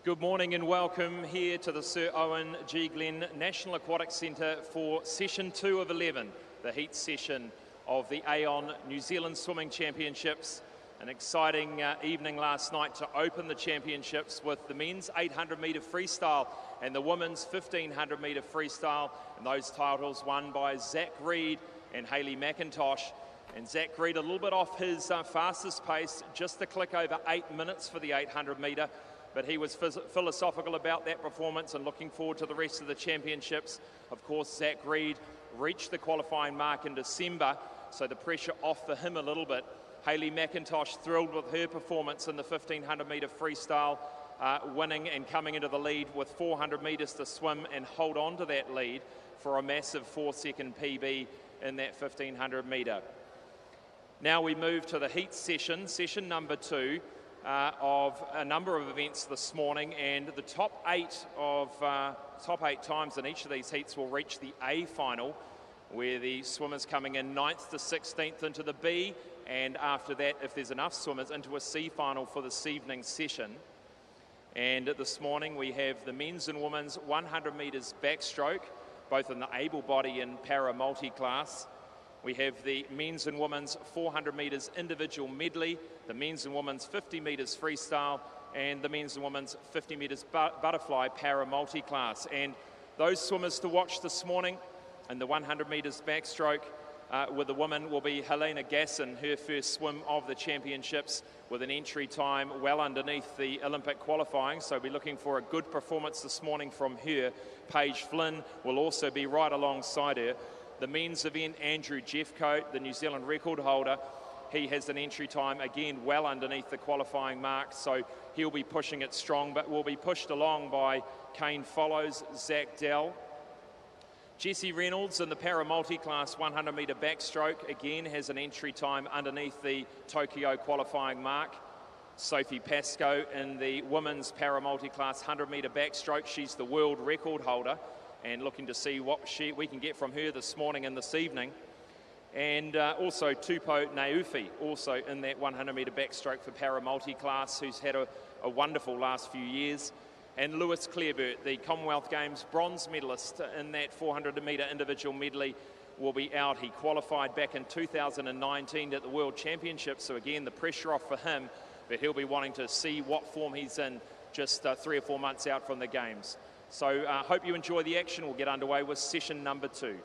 Good morning and welcome here to the Sir Owen G. Glenn National Aquatic Centre for Session 2 of 11, the heat session of the Aon New Zealand Swimming Championships. An exciting evening last night to open the championships with the men's 800 metre freestyle and the women's 1500 metre freestyle, and those titles won by Zach Reed and Hayley McIntosh. And Zach Reed a little bit off his fastest pace, just a click over 8 minutes for the 800 metre. But he was philosophical about that performance and looking forward to the rest of the championships. Of course, Zach Reed reached the qualifying mark in December, so the pressure off for him a little bit. Hayley McIntosh thrilled with her performance in the 1500 metre freestyle, winning and coming into the lead with 400 metres to swim and hold on to that lead for a massive 4-second PB in that 1500 metre. Now we move to the heat session, session number 2. Of a number of events this morning, and the top 8 times in each of these heats will reach the A final, where the swimmers coming in 9th to 16th into the B, and after that, if there's enough swimmers, into a C final for this evening's session. And this morning we have the men's and women's 100 metres backstroke, both in the able body and para multi class. We have the men's and women's 400 metres individual medley, the men's and women's 50 metres freestyle, and the men's and women's 50 metres butterfly para multi-class. And those swimmers to watch this morning in the 100 metres backstroke with the women will be Helena Gasson, her first swim of the championships, with an entry time well underneath the Olympic qualifying. So we're looking for a good performance this morning from her. Paige Flynn will also be right alongside her. The men's event, Andrew Jeffcoat, the New Zealand record holder, he has an entry time, again, well underneath the qualifying mark, so he'll be pushing it strong, but will be pushed along by Kane Follows, Zach Dell. Jesse Reynolds in the para multi-class 100 metre backstroke, again, has an entry time underneath the Tokyo qualifying mark. Sophie Pascoe in the women's para multi-class 100 metre backstroke, she's the world record holder, and looking to see what we can get from her this morning and this evening. And also Tupou Naufi, also in that 100 metre backstroke for para multi-class, who's had a wonderful last few years. And Lewis Clareburt, the Commonwealth Games bronze medalist in that 400 metre individual medley, will be out. He qualified back in 2019 at the World Championships, so again, the pressure off for him, but he'll be wanting to see what form he's in just 3 or 4 months out from the Games. So I hope you enjoy the action. We'll get underway with session number 2.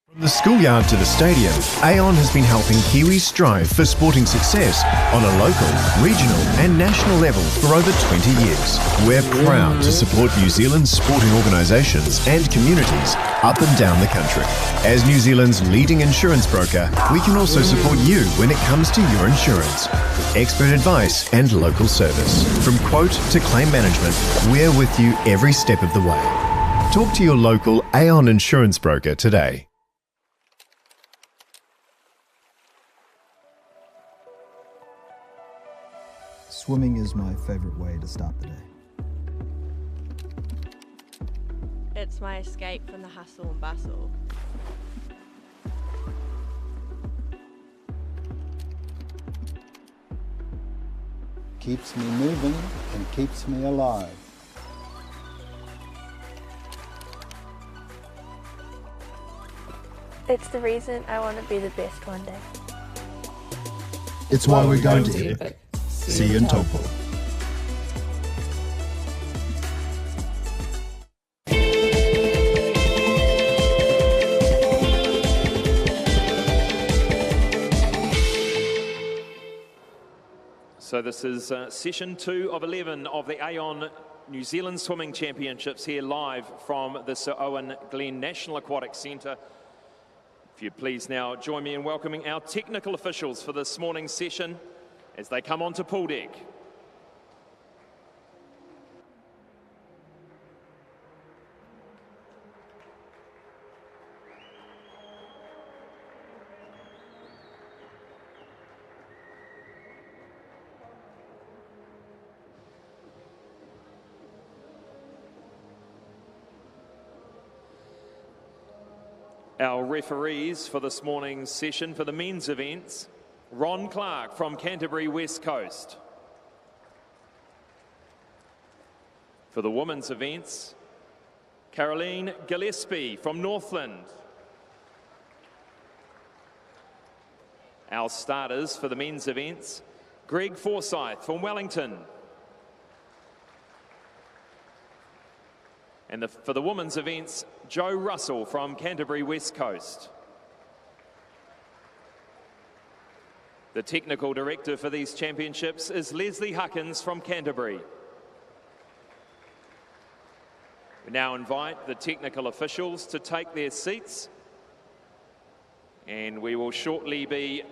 From the schoolyard to the stadium, Aon has been helping Kiwis strive for sporting success on a local, regional and national level for over 20 years. We're proud to support New Zealand's sporting organisations and communities up and down the country. As New Zealand's leading insurance broker, we can also support you when it comes to your insurance. Expert advice and local service. From quote to claim management, we're with you every step of the way. Talk to your local Aon insurance broker today. Swimming is my favourite way to start the day. It's my escape from the hustle and bustle. Keeps me moving and keeps me alive. It's the reason I want to be the best one day. It's why we're going to Epic. See you in Taupo. So this is session 2 of 11 of the Aon New Zealand Swimming Championships, here live from the Sir Owen Glenn National Aquatic Centre. If you'd please now join me in welcoming our technical officials for this morning's session as they come onto pool deck. Our referees for this morning's session for the men's events, Ron Clark from Canterbury West Coast. For the women's events, Caroline Gillespie from Northland. Our starters for the men's events, Greg Forsyth from Wellington. And for the women's events, Joe Russell from Canterbury West Coast. The technical director for these championships is Leslie Huckins from Canterbury. We now invite the technical officials to take their seats, and we will shortly be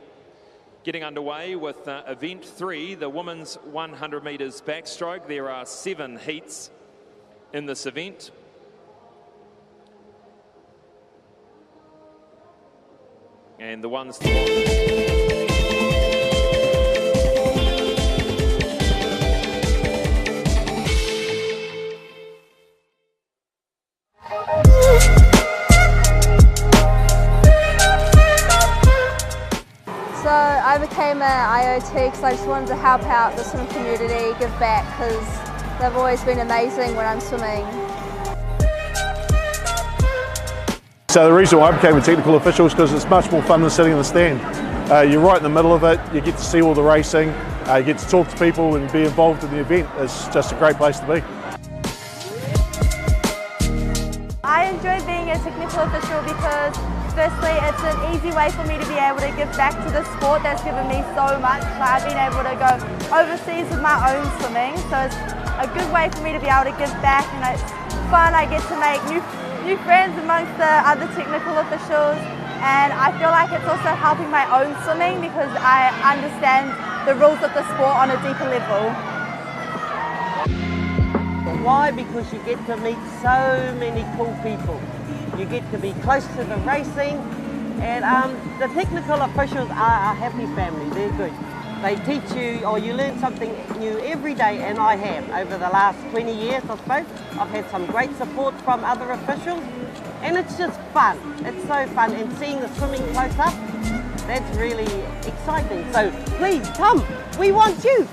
getting underway with event 3, the women's 100 metres backstroke. There are 7 heats in this event. And the ones to watch. So I became an IOT because I just wanted to help out the swimming community, give back, because they've always been amazing when I'm swimming. So the reason why I became a technical official is because it's much more fun than sitting in the stand. You're right in the middle of it, you get to see all the racing, you get to talk to people and be involved in the event. It's just a great place to be. I enjoy being a technical official because firstly it's an easy way for me to be able to give back to the sport that's given me so much. I've been able to go overseas with my own swimming, so it's a good way for me to be able to give back, and it's fun. I get to make new friends amongst the other technical officials, and I feel like it's also helping my own swimming because I understand the rules of the sport on a deeper level. Why? Because you get to meet so many cool people. You get to be close to the racing, and the technical officials are a happy family. They're good. They teach you, or you learn something new every day, and I have. Over the last 20 years, I suppose, I've had some great support from other officials, and it's just fun. It's so fun, and seeing the swimming close up, that's really exciting. So please come, we want you.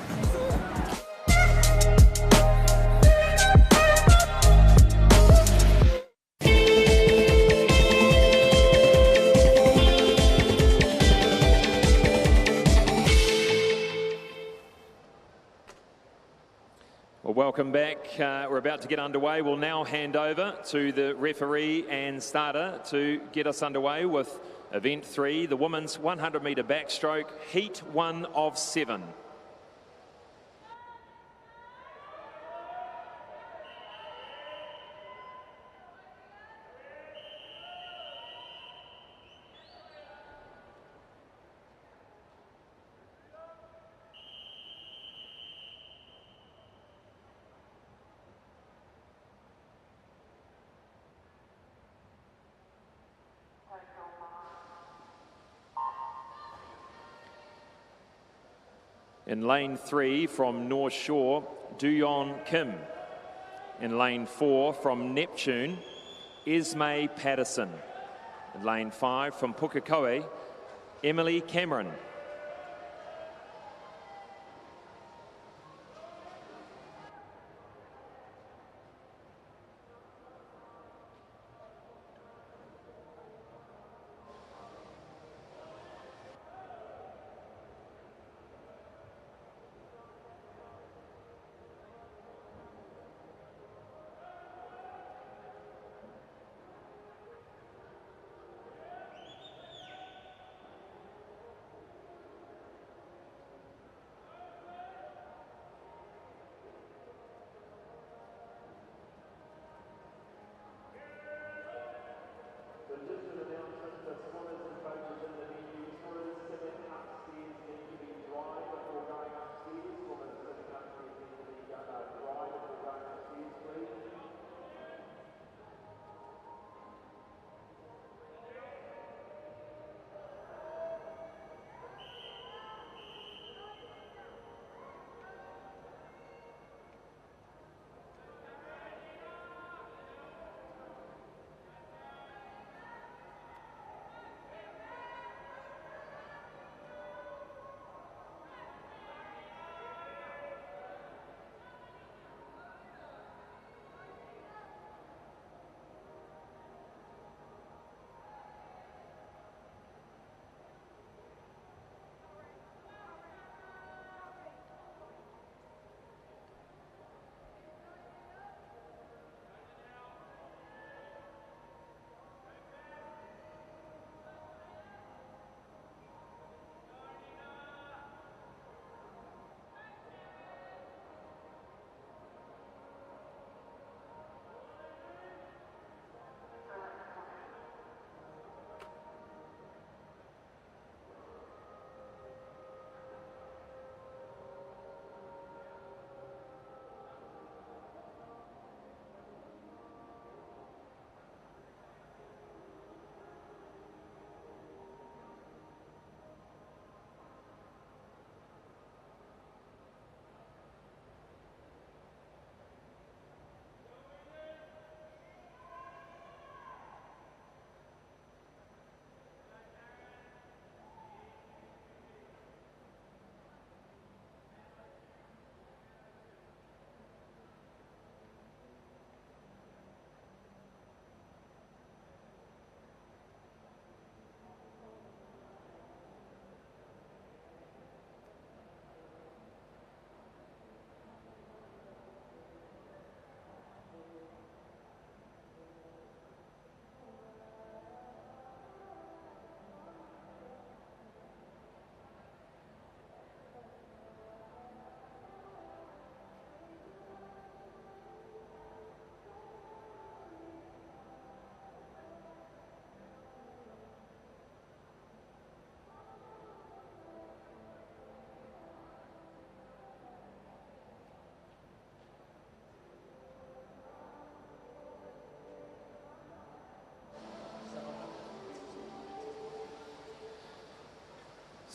Well, welcome back. We're about to get underway. We'll now hand over to the referee and starter to get us underway with event 3, the women's 100 metre backstroke, heat 1 of 7. In lane 3 from North Shore, Duyon Kim. In lane 4 from Neptune, Esme Patterson. In lane 5 from Pukekohe, Emily Cameron.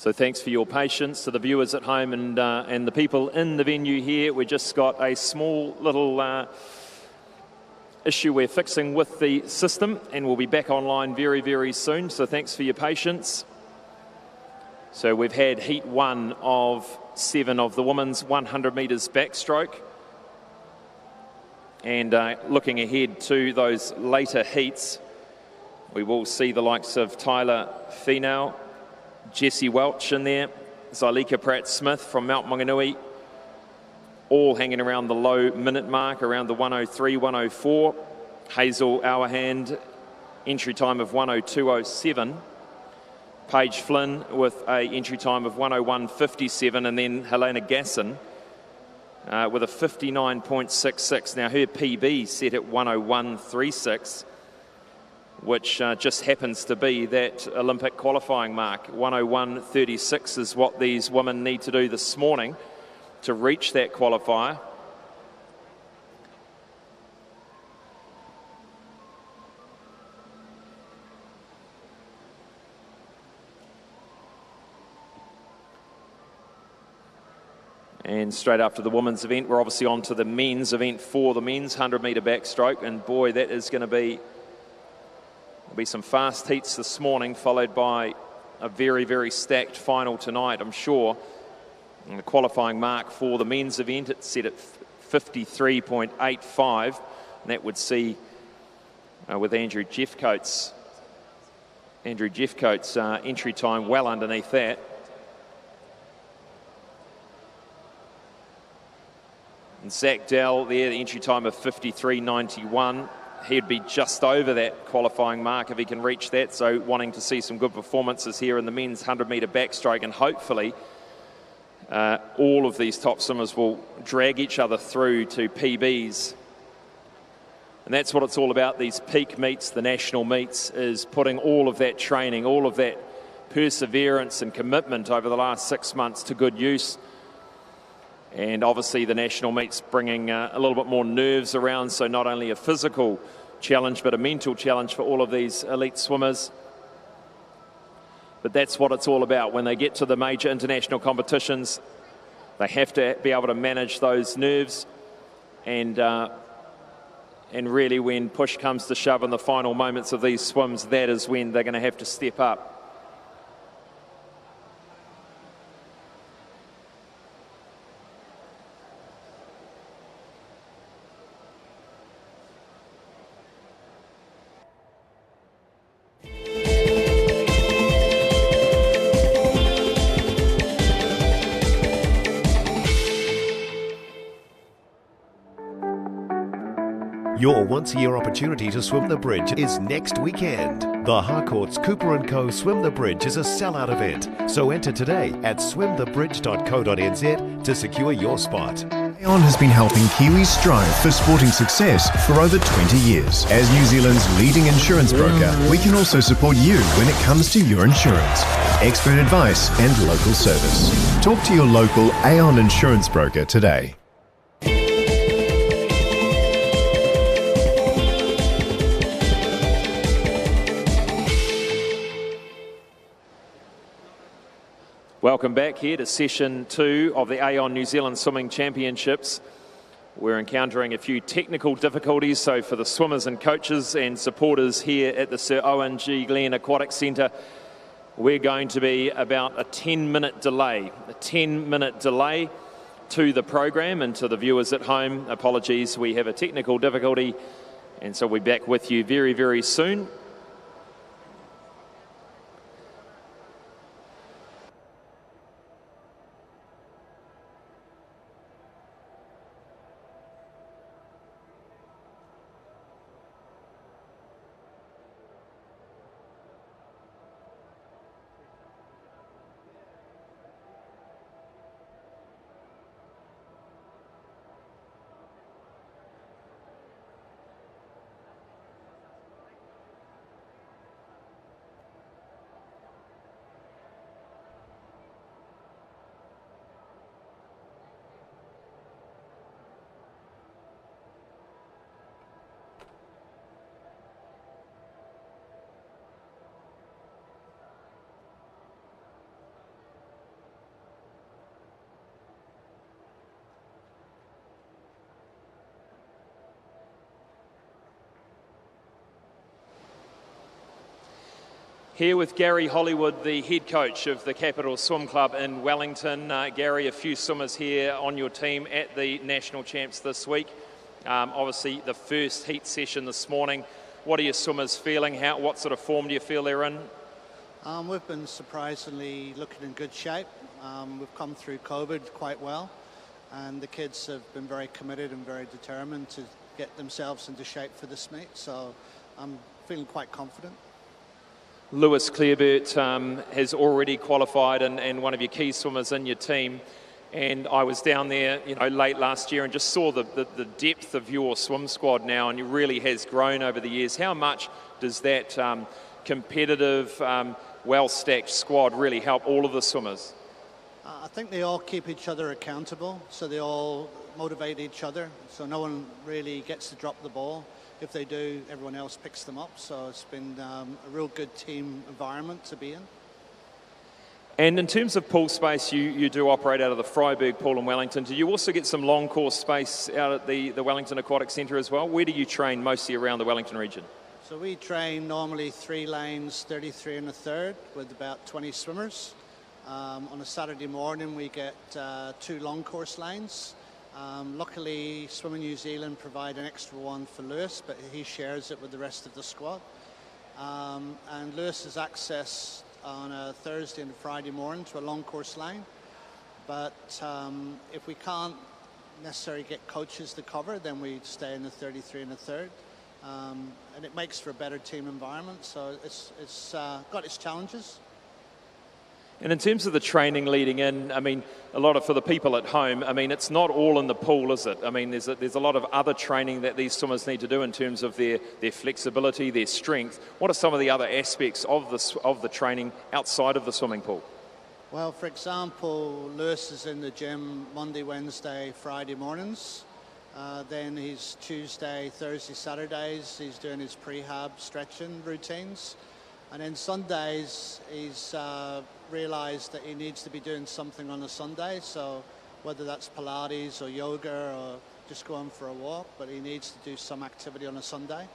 So thanks for your patience to the viewers at home and the people in the venue here. We just got a small little issue we're fixing with the system, and we'll be back online very, very soon. So thanks for your patience. So we've had heat 1 of 7 of the women's 100 metres backstroke. And looking ahead to those later heats, we will see the likes of Tyler Finau, Jessie Welch in there, Zylika Pratt-Smith from Mount Maunganui, all hanging around the low minute mark, around the 103, 104. Hazel Hourhand, entry time of 102.07. Paige Flynn with a entry time of 101.57, and then Helena Gasson with a 59.66. Now her PB set at 101.36, which just happens to be that Olympic qualifying mark. 101.36 is what these women need to do this morning to reach that qualifier. And straight after the women's event, we're obviously on to the men's event for the men's 100-metre backstroke. And boy, that is going to be some fast heats this morning, followed by a very, very stacked final tonight, I'm sure. And the qualifying mark for the men's event, it's set at 53.85. And that would see, with Andrew Jeffcoat's entry time well underneath that. And Zach Dell there, the entry time of 53.91. He'd be just over that qualifying mark if he can reach that. So wanting to see some good performances here in the men's 100-metre backstroke, and hopefully all of these top swimmers will drag each other through to PBs. And that's what it's all about, these peak meets, the national meets, is putting all of that training, all of that perseverance and commitment over the last 6 months to good use. And obviously the national meets bringing a little bit more nerves around, so not only a physical challenge but a mental challenge for all of these elite swimmers. But that's what it's all about. When they get to the major international competitions, they have to be able to manage those nerves, and really when push comes to shove in the final moments of these swims, that is when they're going to have to step up. Your once-a-year opportunity to swim the bridge is next weekend. The Harcourt's Cooper & Co. Swim the Bridge is a sellout event, so enter today at swimthebridge.co.nz to secure your spot. Aon has been helping Kiwis strive for sporting success for over 20 years. As New Zealand's leading insurance broker, we can also support you when it comes to your insurance. Expert advice and local service. Talk to your local Aon insurance broker today. Welcome back here to session 2 of the Aon New Zealand Swimming Championships. We're encountering a few technical difficulties, so for the swimmers and coaches and supporters here at the Sir Owen G. Glenn Aquatic Centre, we're going to be about a 10-minute delay. A 10-minute delay to the program, and to the viewers at home, apologies, we have a technical difficulty, and so we'll be back with you very, very soon. Here with Gary Hollywood, the head coach of the Capital Swim Club in Wellington. Gary, a few swimmers here on your team at the National Champs this week. Obviously, the first heat session this morning. What are your swimmers feeling? What sort of form do you feel they're in? We've been surprisingly looking in good shape. We've come through COVID quite well, and the kids have been very committed and very determined to get themselves into shape for this meet, so I'm feeling quite confident. Lewis Clareburt has already qualified and one of your key swimmers in your team. And I was down there, late last year and just saw the depth of your swim squad now, and it really has grown over the years. How much does that competitive, well-stacked squad really help all of the swimmers? I think they all keep each other accountable, so they all motivate each other, so no one really gets to drop the ball. If they do, everyone else picks them up, so it's been a real good team environment to be in. And in terms of pool space, you do operate out of the Freiburg pool in Wellington. Do you also get some long course space out at the Wellington Aquatic Centre as well? Where do you train mostly around the Wellington region? So we train normally 3 lanes, 33 and a third, with about 20 swimmers. On a Saturday morning we get 2 long course lanes. Luckily, Swimming New Zealand provide an extra one for Lewis, but he shares it with the rest of the squad. And Lewis has access on a Thursday and a Friday morning to a long course lane. But if we can't necessarily get coaches to cover, then we stay in the 33 and a third. And it makes for a better team environment, so it's got its challenges. And in terms of the training leading in, I mean, for the people at home, I mean, it's not all in the pool, is it? I mean, there's a lot of other training that these swimmers need to do in terms of their flexibility, their strength. What are some of the other aspects of the training outside of the swimming pool? Well, for example, Lewis is in the gym Monday, Wednesday, Friday mornings. Then he's Tuesday, Thursday, Saturdays, he's doing his prehab stretching routines. And then Sundays, he's realised that he needs to be doing something on a Sunday, so whether that's Pilates or yoga or just going for a walk, but he needs to do some activity on a Sunday.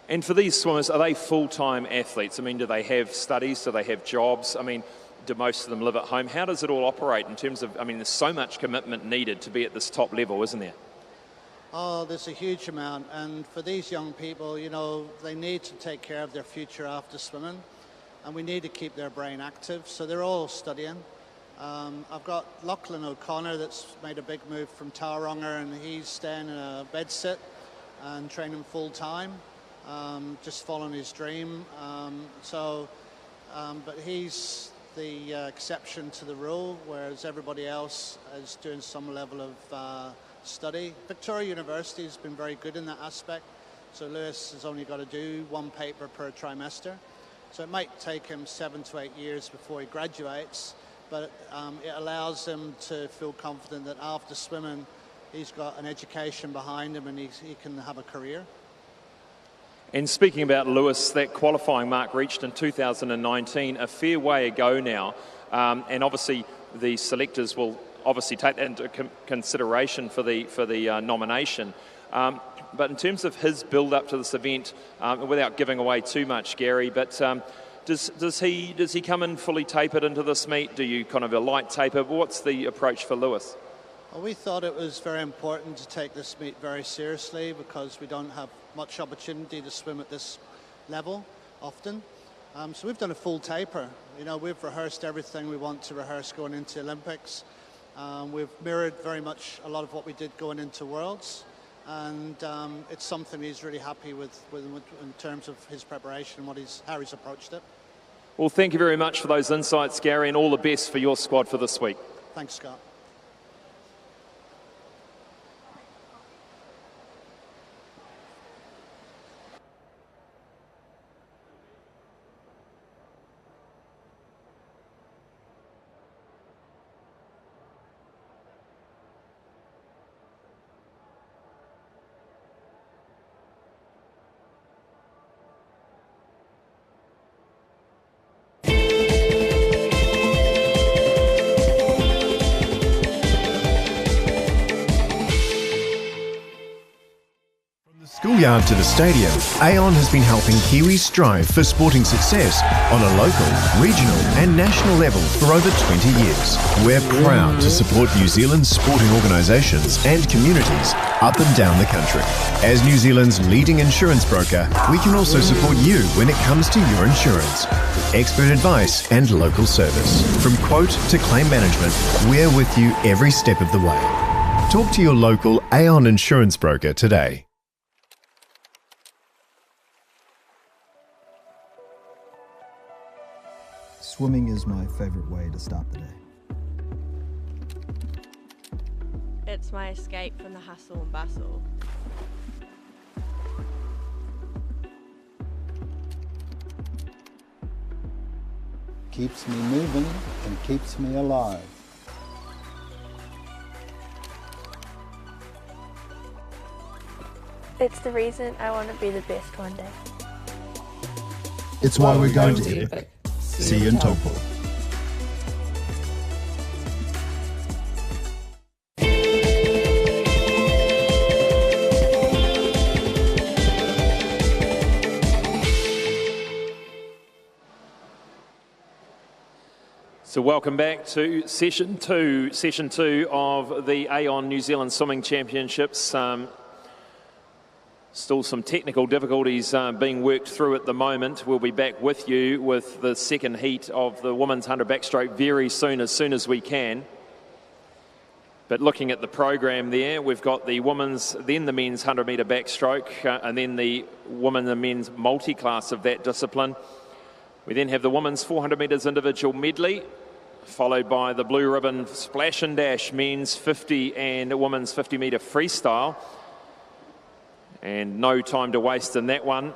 And for these swimmers, are they full-time athletes? I mean, do they have studies? Do they have jobs? I mean, do most of them live at home? How does it all operate in terms of, I mean, there's so much commitment needed to be at this top level, isn't there? Oh, there's a huge amount, and for these young people, they need to take care of their future after swimming, and we need to keep their brain active, so they're all studying. I've got Lachlan O'Connor that's made a big move from Tauranga, and he's staying in a bed sit and training full time, just following his dream. But he's the exception to the rule, whereas everybody else is doing some level of study. Victoria University has been very good in that aspect, so Lewis has only got to do 1 paper per trimester, so it might take him 7 to 8 years before he graduates, but it allows him to feel confident that after swimming he's got an education behind him and he can have a career. And speaking about Lewis, that qualifying mark reached in 2019, a fair way ago now, and obviously the selectors will obviously take that into consideration for the nomination. But in terms of his build-up to this event, without giving away too much, Gary, but does he come in fully tapered into this meet? Do you kind of a light taper? What's the approach for Lewis? Well, we thought it was very important to take this meet very seriously because we don't have much opportunity to swim at this level often. So we've done a full taper. We've rehearsed everything we want to rehearse going into Olympics. We've mirrored very much a lot of what we did going into Worlds, and it's something he's really happy with in terms of his preparation and how he's approached it. Well, thank you very much for those insights, Gary, and all the best for your squad for this week. Thanks, Scott. Schoolyard to the stadium, Aon has been helping Kiwis strive for sporting success on a local, regional and national level for over 20 years. We're proud to support New Zealand's sporting organisations and communities up and down the country. As New Zealand's leading insurance broker, we can also support you when it comes to your insurance. Expert advice and local service. From quote to claim management, we're with you every step of the way. Talk to your local Aon insurance broker today. Swimming is my favourite way to start the day. It's my escape from the hustle and bustle. Keeps me moving and keeps me alive. It's the reason I want to be the best one day. It's why we're going to Epic. See you in Taupo. So welcome back to session two of the Aon New Zealand Swimming Championships. Still some technical difficulties being worked through at the moment. We'll be back with you with the second heat of the women's 100 backstroke very soon as we can. But looking at the program there, we've got the women's, then the men's 100 metre backstroke, and then the women and men's multi-class of that discipline. We then have the women's 400 metres individual medley, followed by the blue ribbon splash and dash men's 50 and women's 50 metre freestyle. And no time to waste in that one.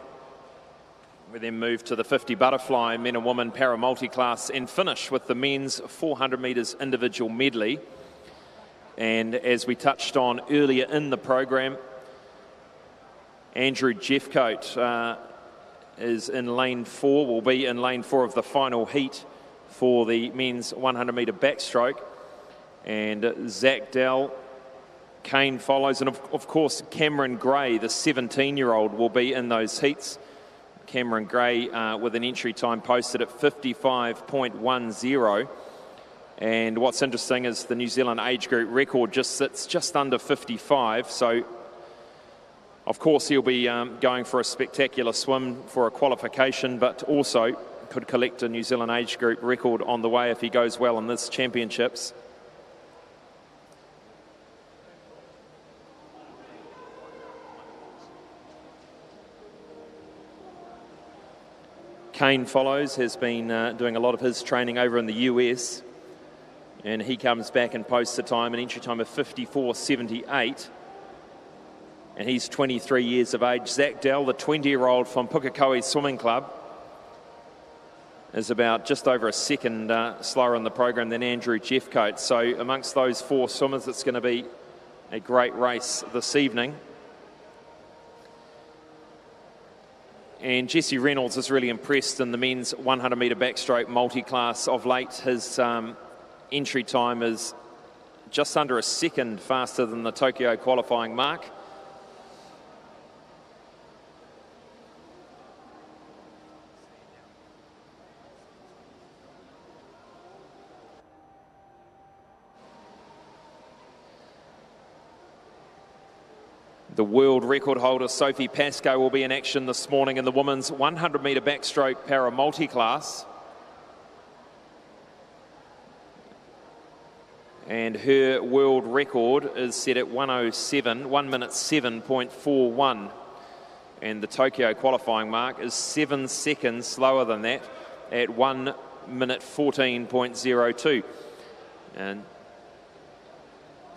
We then move to the 50 butterfly men and women para multi-class and finish with the men's 400 metres individual medley. And as we touched on earlier in the program, Andrew Jeffcoat is in lane 4, will be in lane 4 of the final heat for the men's 100 metre backstroke. And Zach Dell, Kane follows, and of course Cameron Gray, the 17-year-old, will be in those heats. Cameron Gray with an entry time posted at 55.10. And what's interesting is the New Zealand age group record just sits just under 55. So, of course, he'll be going for a spectacular swim for a qualification, but also could collect a New Zealand age group record on the way if he goes well in this championships. Kane follows, has been doing a lot of his training over in the US, and he comes back and posts a time, an entry time of 54.78, and he's 23 years of age. Zach Dell, the 20-year-old from Pukekohe Swimming Club, is about just over a second slower in the program than Andrew Jeffcoat. So amongst those four swimmers, it's going to be a great race this evening. And Jesse Reynolds is really impressed in the men's 100 metre backstroke multi-class of late. His entry time is just under a second faster than the Tokyo qualifying mark. The world record holder Sophie Pascoe will be in action this morning in the women's 100 metre backstroke para multi-class. And her world record is set at 1:07, 1 minute 7.41. And the Tokyo qualifying mark is 7 seconds slower than that at 1 minute 14.02. And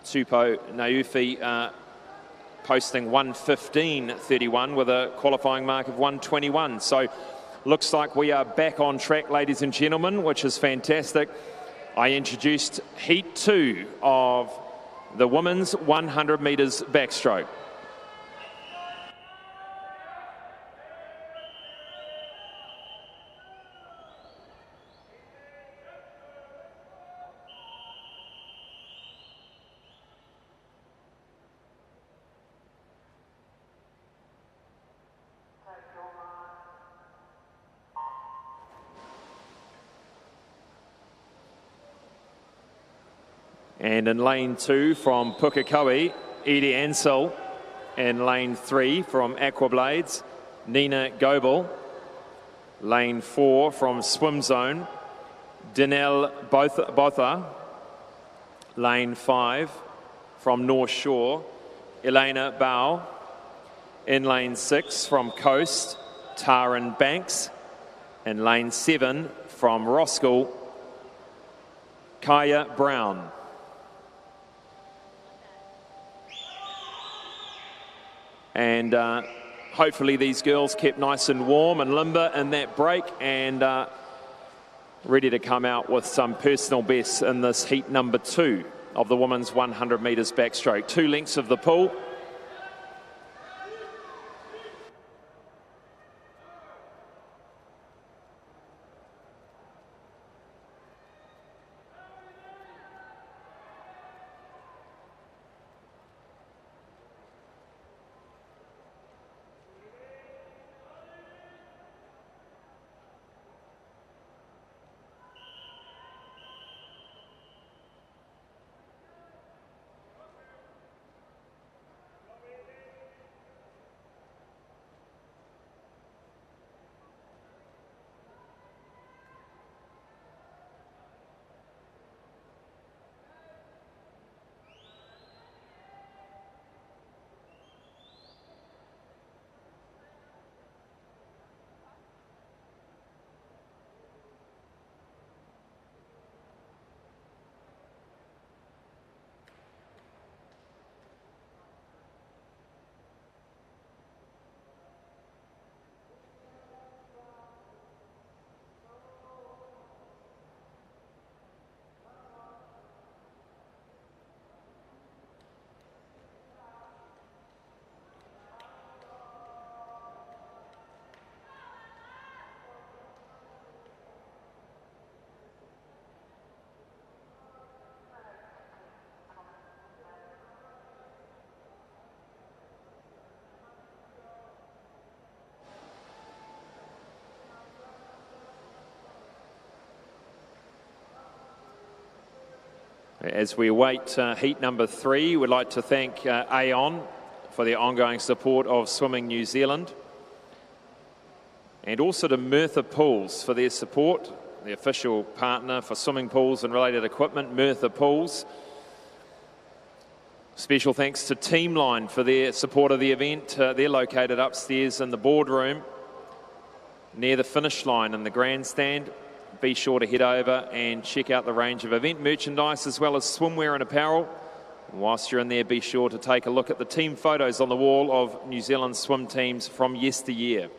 Tupou Naufi posting 1:15.31 with a qualifying mark of 1:21. So looks like we are back on track, ladies and gentlemen, which is fantastic. I introduced Heat 2 of the women's 100 metres backstroke. And in lane 2 from Pukekohe, Edie Ansell. In lane 3 from Aquablades, Nina Goebel. Lane 4 from Swim Zone, Danelle Botha. Lane 5 from North Shore, Elena Bow. In lane 6 from Coast, Taran Banks. In lane 7 from Roskill, Kaya Brown. And hopefully these girls kept nice and warm and limber in that break and ready to come out with some personal bests in this heat number 2 of the women's 100 metres backstroke. 2 lengths of the pool. As we await heat number 3, we'd like to thank Aon for their ongoing support of Swimming New Zealand, and also to Merthyr Pools for their support, the official partner for swimming pools and related equipment, Merthyr Pools. Special thanks to Teamline for their support of the event. They're located upstairs in the boardroom near the finish line in the grandstand. Be sure to head over and check out the range of event merchandise as well as swimwear and apparel. Whilst you're in there, be sure to take a look at the team photos on the wall of New Zealand swim teams from yesteryear.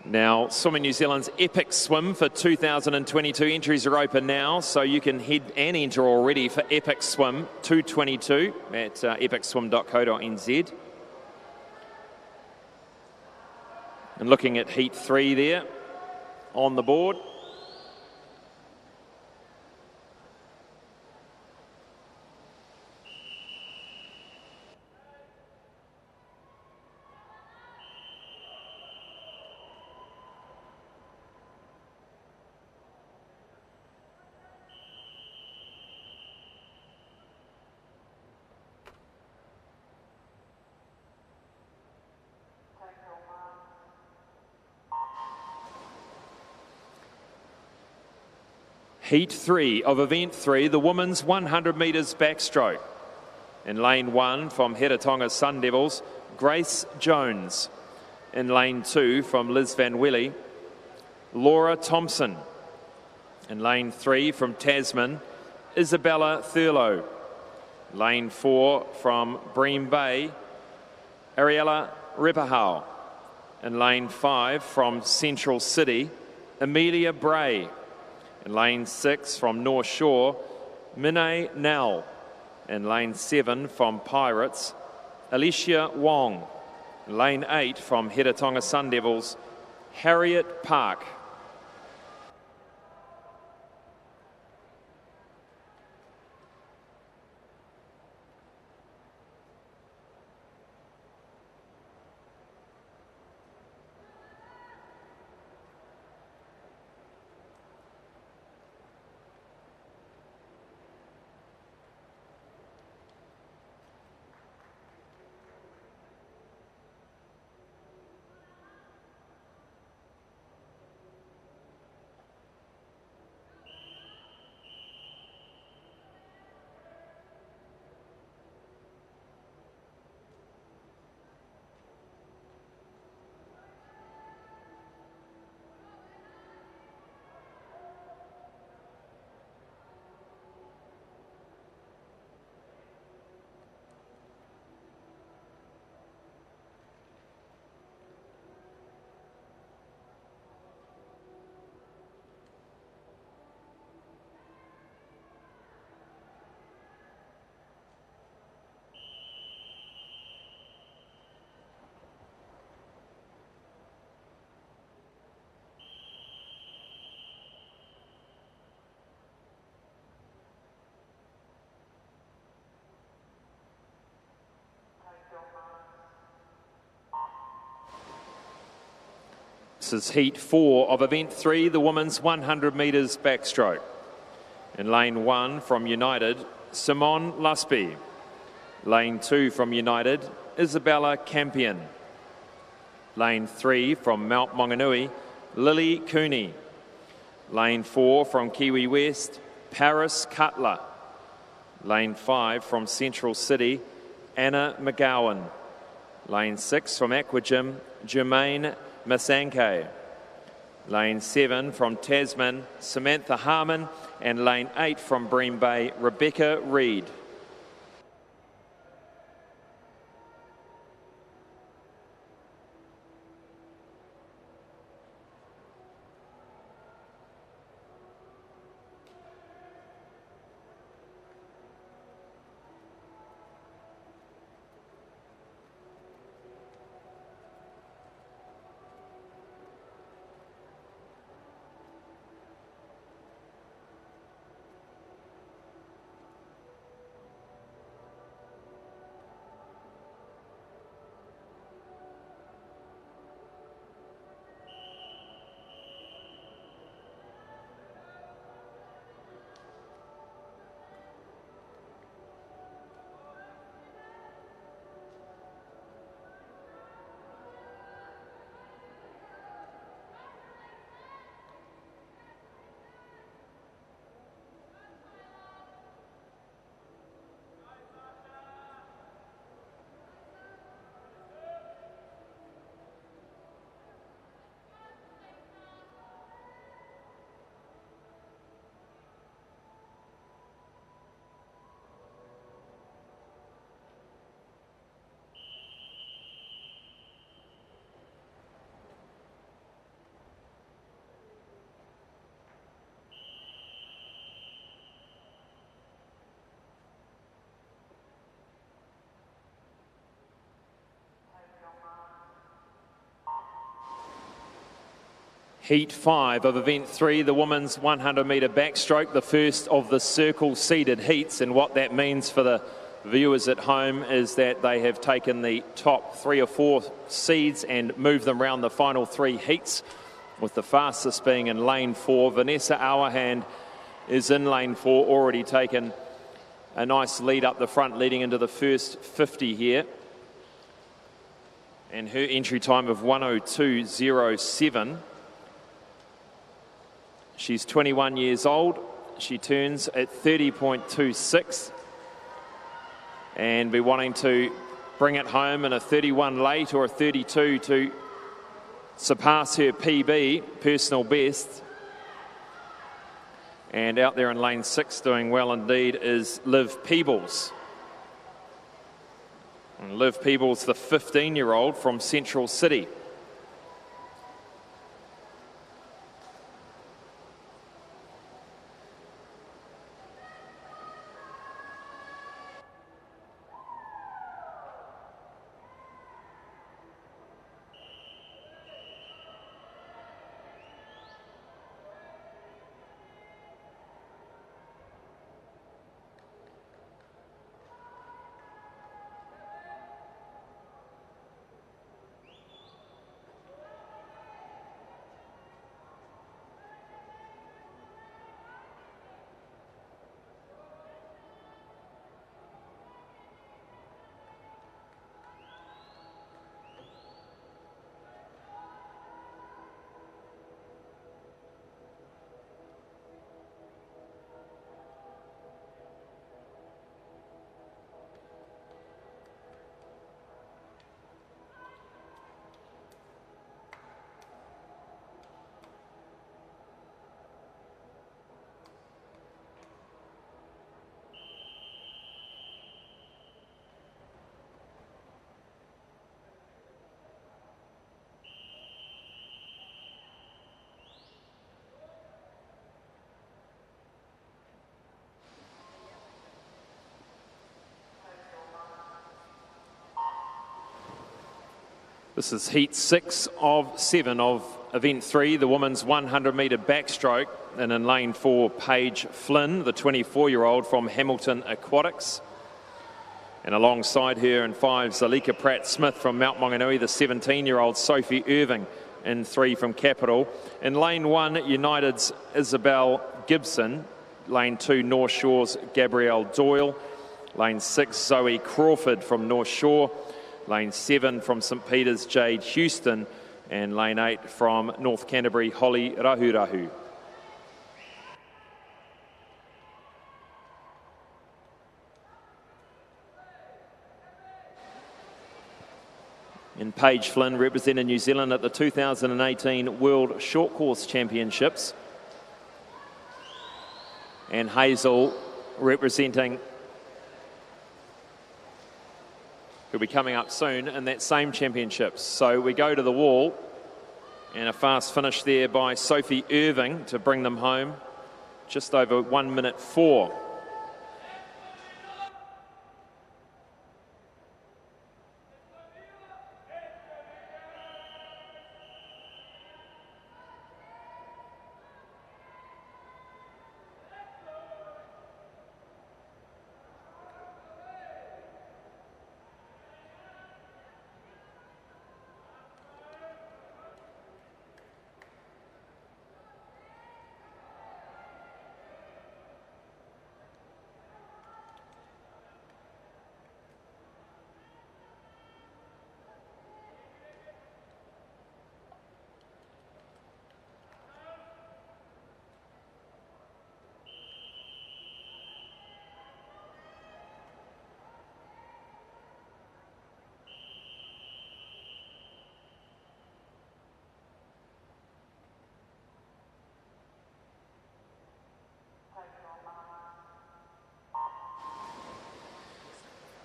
Now, Swimming New Zealand's Epic Swim for 2022 entries are open now, so you can head and enter already for Epic Swim 222 at epicswim.co.nz. And looking at Heat 3 there on the board. Heat 3 of Event 3, the women's 100 metres backstroke. In lane 1 from Heretatonga Sun Devils, Grace Jones. In lane 2 from Liz Van Welly, Laura Thompson. In lane 3 from Tasman, Isabella Thurlow. Lane 4 from Bream Bay, Ariella Repahau. In lane 5 from Central City, Amelia Bray. In lane 6 from North Shore, Minay Nell. In lane 7 from Pirates, Alicia Wong. In lane 8 from Hedatonga Sun Devils, Harriet Park. This is heat 4 of event 3, the women's 100 metres backstroke. In lane 1 from United, Simone Lusby. Lane 2 from United, Isabella Campion. Lane 3 from Mount Maunganui, Lily Cooney. Lane 4 from Kiwi West, Paris Cutler. Lane 5 from Central City, Anna McGowan. Lane 6 from Aquagym, Jermaine Masanke. Lane 7 from Tasman, Samantha Harmon. And lane 8 from Bream Bay, Rebecca Reid. Heat 5 of event 3, the women's 100 metre backstroke, the first of the circle seeded heats. And what that means for the viewers at home is that they have taken the top 3 or 4 seeds and moved them around the final 3 heats, with the fastest being in lane 4. Vanessa Auerhand is in lane 4, already taken a nice lead up the front, leading into the first 50 here. And her entry time of 1:02.07. She's 21 years old. She turns at 30.26 and be wanting to bring it home in a 31 late or a 32 to surpass her PB, personal best. And out there in lane 6 doing well indeed is Liv Peebles. And Liv Peebles, the 15-year-old from Central City. This is heat 6 of 7 of event 3, the women's 100-metre backstroke. And in lane 4, Paige Flynn, the 24-year-old from Hamilton Aquatics. And alongside her in 5, Zalika Pratt-Smith from Mount Maunganui, the 17-year-old Sophie Irving in 3 from Capital. In lane 1, United's Isabel Gibson. Lane 2, North Shore's Gabrielle Doyle. Lane 6, Zoe Crawford from North Shore. Lane 7 from St Peter's, Jade Houston. And lane 8 from North Canterbury, Holly Rahurahu. And Paige Flynn represented New Zealand at the 2018 World Short Course Championships. And Hazel representing, who'll be coming up soon in that same championships. So we go to the wall, and a fast finish there by Sophie Irving to bring them home. Just over 1:04.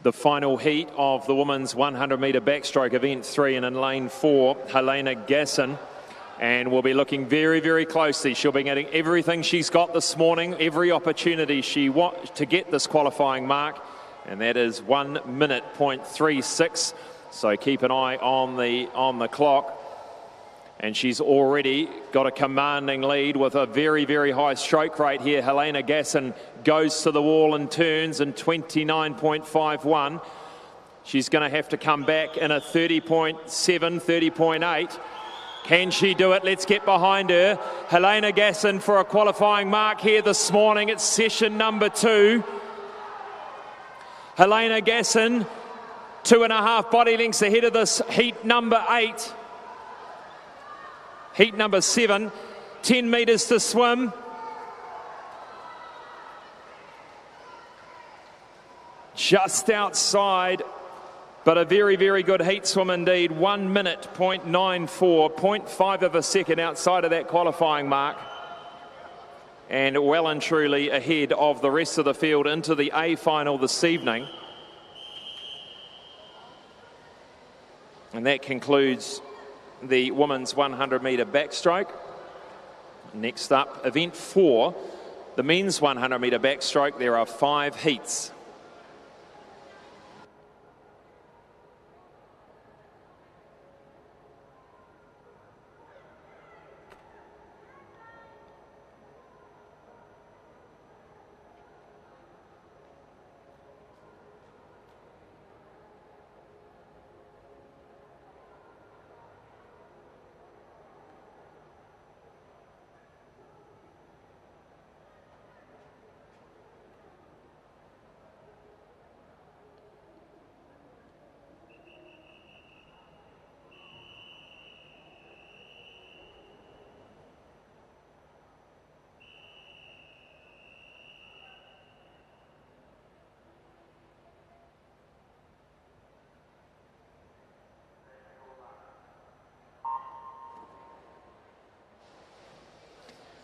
The final heat of the women's 100-metre backstroke event 3, and in lane 4, Helena Gasson. And we'll be looking very, very closely. She'll be getting everything she's got this morning, every opportunity she wants to get this qualifying mark, and that is 1:36. So keep an eye on the clock. And she's already got a commanding lead with a very, very high stroke rate here. Helena Gasson goes to the wall and turns in 29.51. She's going to have to come back in a 30.7, 30.8. Can she do it? Let's get behind her. Helena Gasson for a qualifying mark here this morning. It's session number 2. Helena Gasson, 2.5 body lengths ahead of this heat number 8. Heat number 7, 10 metres to swim. Just outside, but a very, very good heat swim indeed. 1:94, 0.5 of a second outside of that qualifying mark. And well and truly ahead of the rest of the field into the A final this evening. And that concludes the women's 100-metre backstroke. Next up, event 4, the men's 100-metre backstroke. There are 5 heats.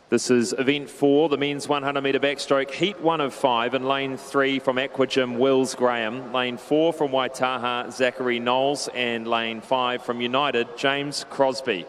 This is event 4, the men's 100-metre backstroke, heat 1 of 5, in lane 3 from Aquagym, Wills Graham, lane 4 from Waitaha, Zachary Knowles, and lane 5 from United, James Crosby.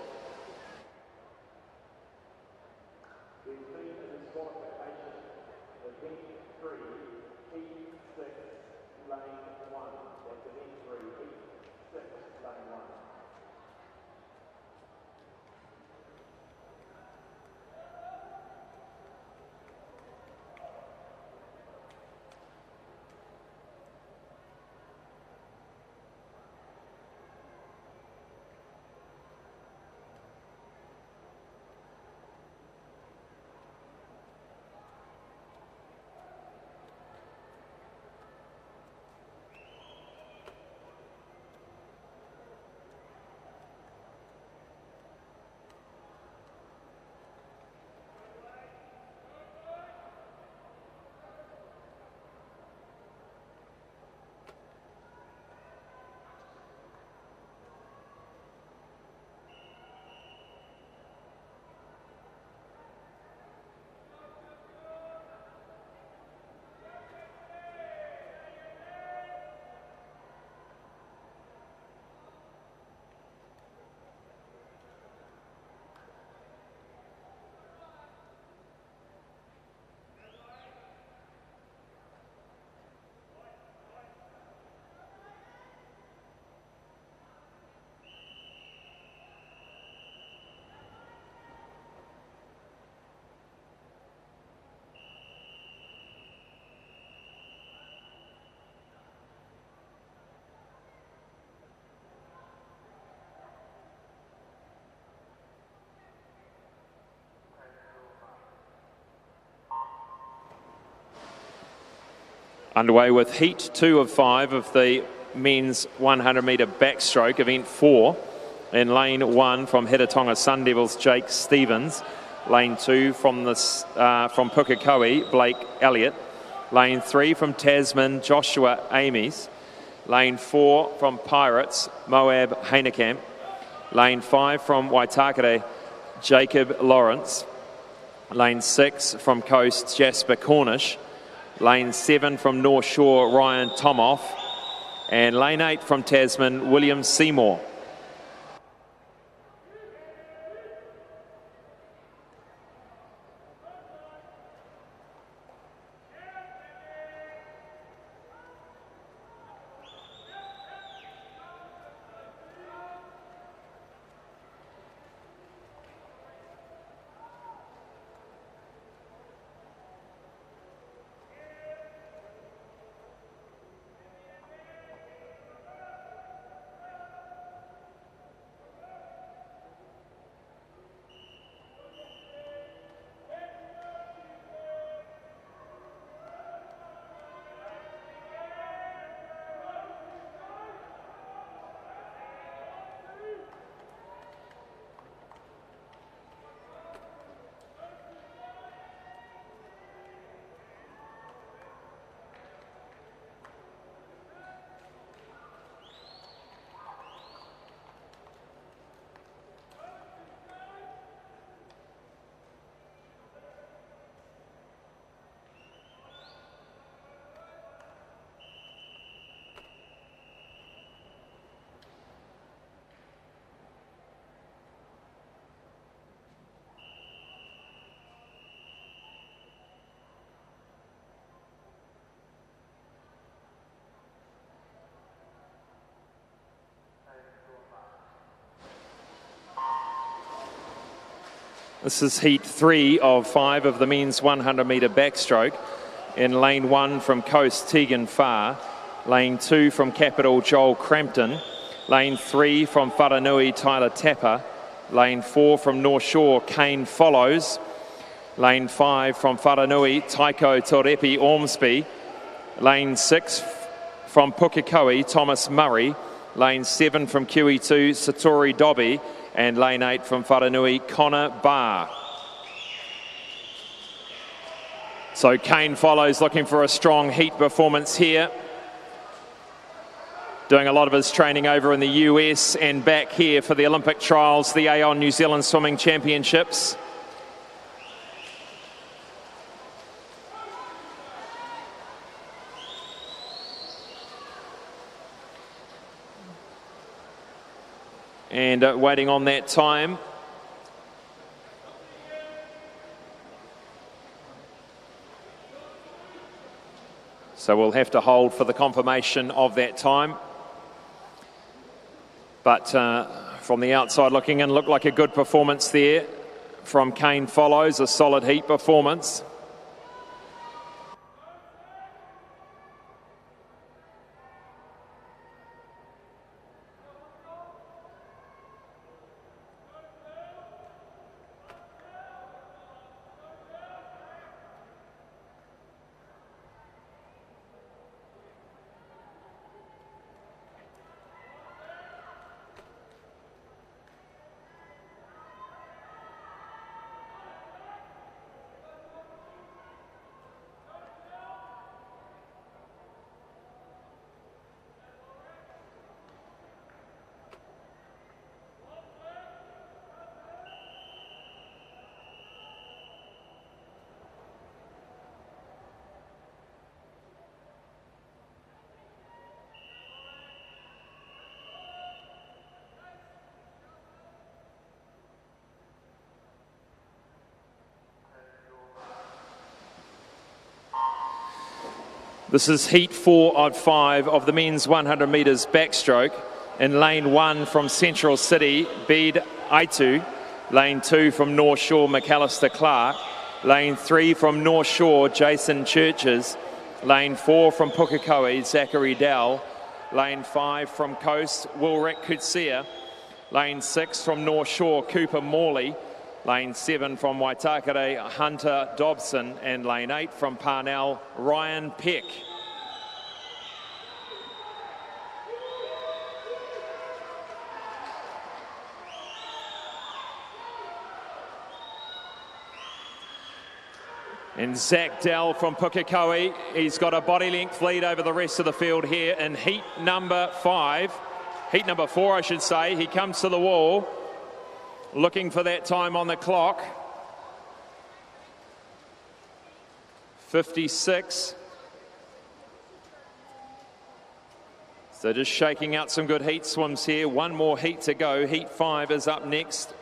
Underway with heat 2 of 5 of the men's 100 metre backstroke, event 4. In lane 1 from Hitatonga Sun Devils, Jake Stevens. Lane 2 from Pukekohe, Blake Elliott. Lane 3 from Tasman, Joshua Amies. Lane 4 from Pirates, Moab Heinekamp. Lane 5 from Waitakere, Jacob Lawrence. Lane 6 from Coast, Jasper Cornish. Lane 7 from North Shore, Ryan Tomoff. And lane 8 from Tasman, William Seymour. This is heat 3 of 5 of the men's 100 metre backstroke. In lane 1 from Coast, Tegan Farr. Lane 2 from Capital, Joel Crampton. Lane 3 from Wharanui, Tyler Tapper. Lane 4 from North Shore, Kane Follows. Lane 5 from Wharanui, Taiko Torepi Ormsby. Lane 6 from Pukekohe, Thomas Murray. Lane 7 from QE2, Satori Dobby. And lane 8 from Wharanui, Connor Barr. So Kane Follows looking for a strong heat performance here. Doing a lot of his training over in the US and back here for the Olympic trials, the Aon New Zealand Swimming Championships. And waiting on that time. So we'll have to hold for the confirmation of that time. But from the outside looking in, looked like a good performance there from Kane Follows, a solid heat performance. This is heat 4 of 5 of the men's 100 metres backstroke. In lane 1 from Central City, Bede Aitu. Lane 2 from North Shore, McAllister Clark. Lane 3 from North Shore, Jason Churches. Lane 4 from Pukekohe, Zachary Dell. Lane 5 from Coast, Wilrick Kutsia. Lane 6 from North Shore, Cooper Morley. Lane 7 from Waitakere, Hunter Dobson. And lane 8 from Parnell, Ryan Peck. And Zach Dell from Pukekohe, he's got a body length lead over the rest of the field here in heat number 4, I should say. He comes to the wall, looking for that time on the clock. 56. So just shaking out some good heat swims here. One more heat to go. Heat 5 is up next.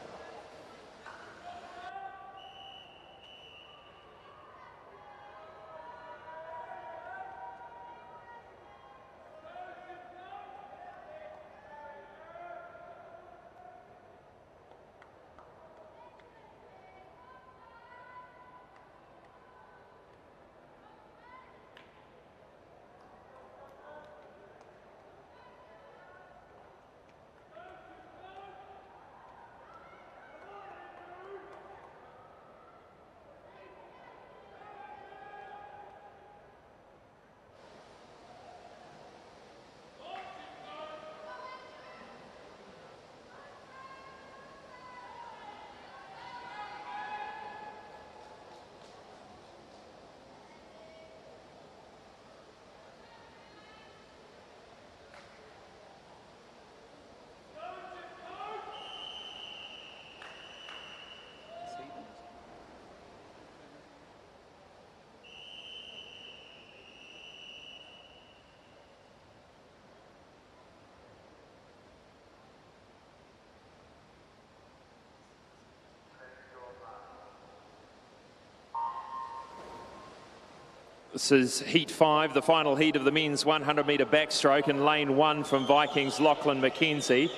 This is heat 5, the final heat of the men's 100-metre backstroke. In lane 1 from Vikings, Lachlan McKenzie.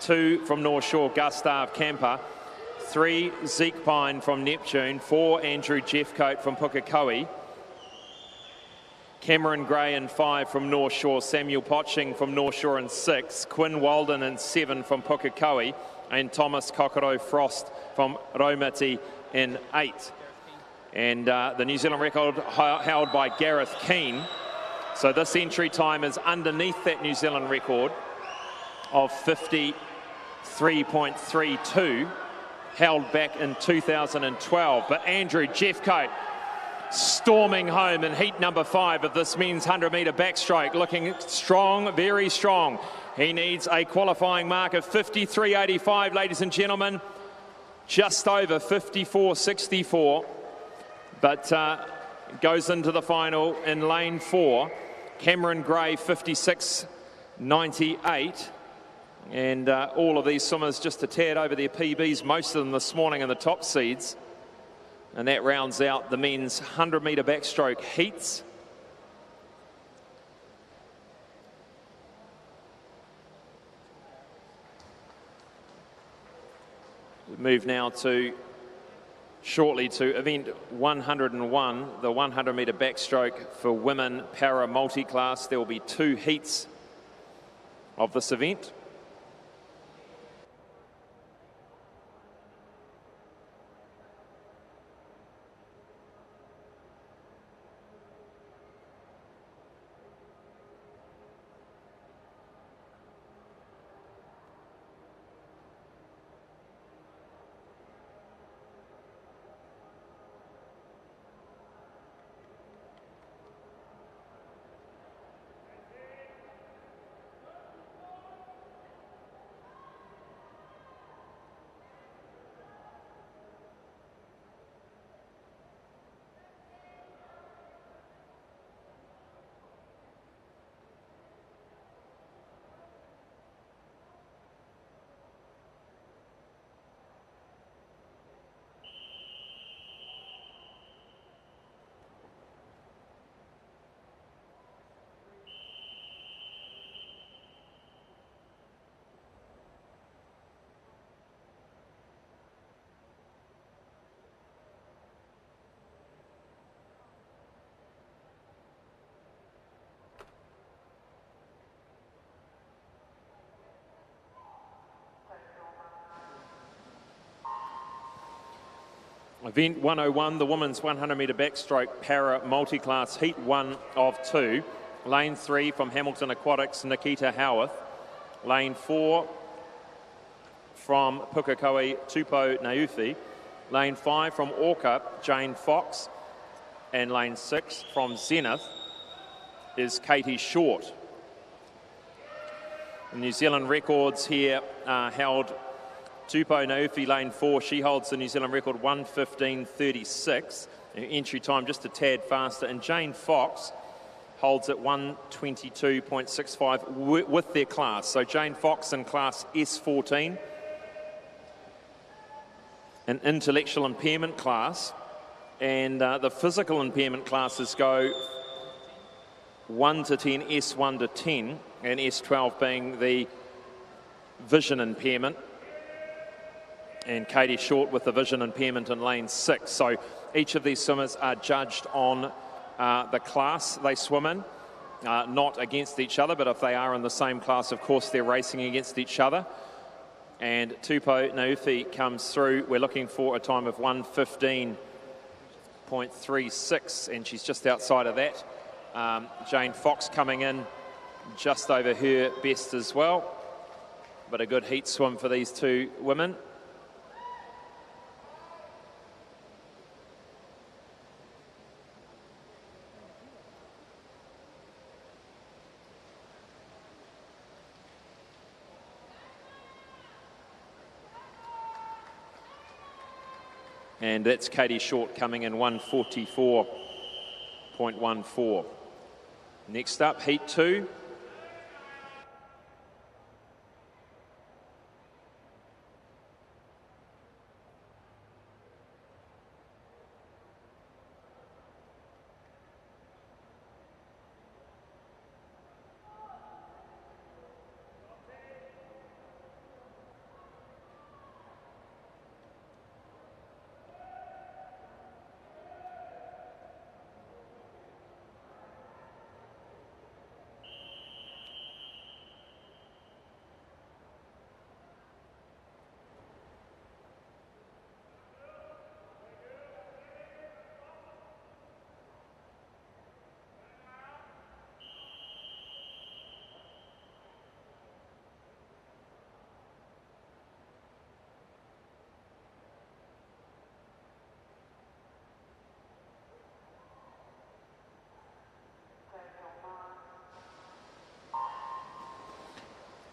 2 from North Shore, Gustav Kamper. 3, Zeke Pine from Neptune. 4, Andrew Jeffcoat from Pukekohe. Cameron Gray in 5 from North Shore. Samuel Potching from North Shore in 6. Quinn Walden in 7 from Pukekohe. And Thomas Kokoro Frost from Raumati in 8. And the New Zealand record held by Gareth Keane. So this entry time is underneath that New Zealand record of 53.32, held back in 2012. But Andrew Jeffcoat storming home in heat number 5 of this men's 100-metre backstroke, looking strong, very strong. He needs a qualifying mark of 53.85, ladies and gentlemen, just over 54.64. But goes into the final in lane 4. Cameron Gray, 56.98. And all of these swimmers just a tad over their PBs, most of them this morning in the top seeds. And that rounds out the men's 100-metre backstroke heats. We move now shortly to event 101, the 100-metre backstroke for women para multi-class. There will be 2 heats of this event. Event 101, the women's 100-metre backstroke para multi-class, heat 1 of 2. Lane 3 from Hamilton Aquatics, Nikita Howarth. Lane 4 from Pukekohe, Tupou Naufi. Lane 5 from Orca, Jane Fox. in lane 6 from Zenith is Katie Short. The New Zealand records here are held. Tupou Naufi, lane 4, she holds the New Zealand record 1:15.36. Entry time just a tad faster. And Jane Fox holds at 1:22.65 with their class. So Jane Fox in class S14, an intellectual impairment class. And the physical impairment classes go 1 to 10, S1 to 10, and S12 being the vision impairment. And Katie Short with the vision impairment in lane 6. So each of these swimmers are judged on the class they swim in, not against each other, but if they are in the same class, of course, they're racing against each other. And Tupou Naufi comes through. We're looking for a time of 1:15.36, and she's just outside of that. Jane Fox coming in just over her best as well, but a good heat swim for these two women. And that's Katie Short coming in 1:44.14. Next up, heat 2.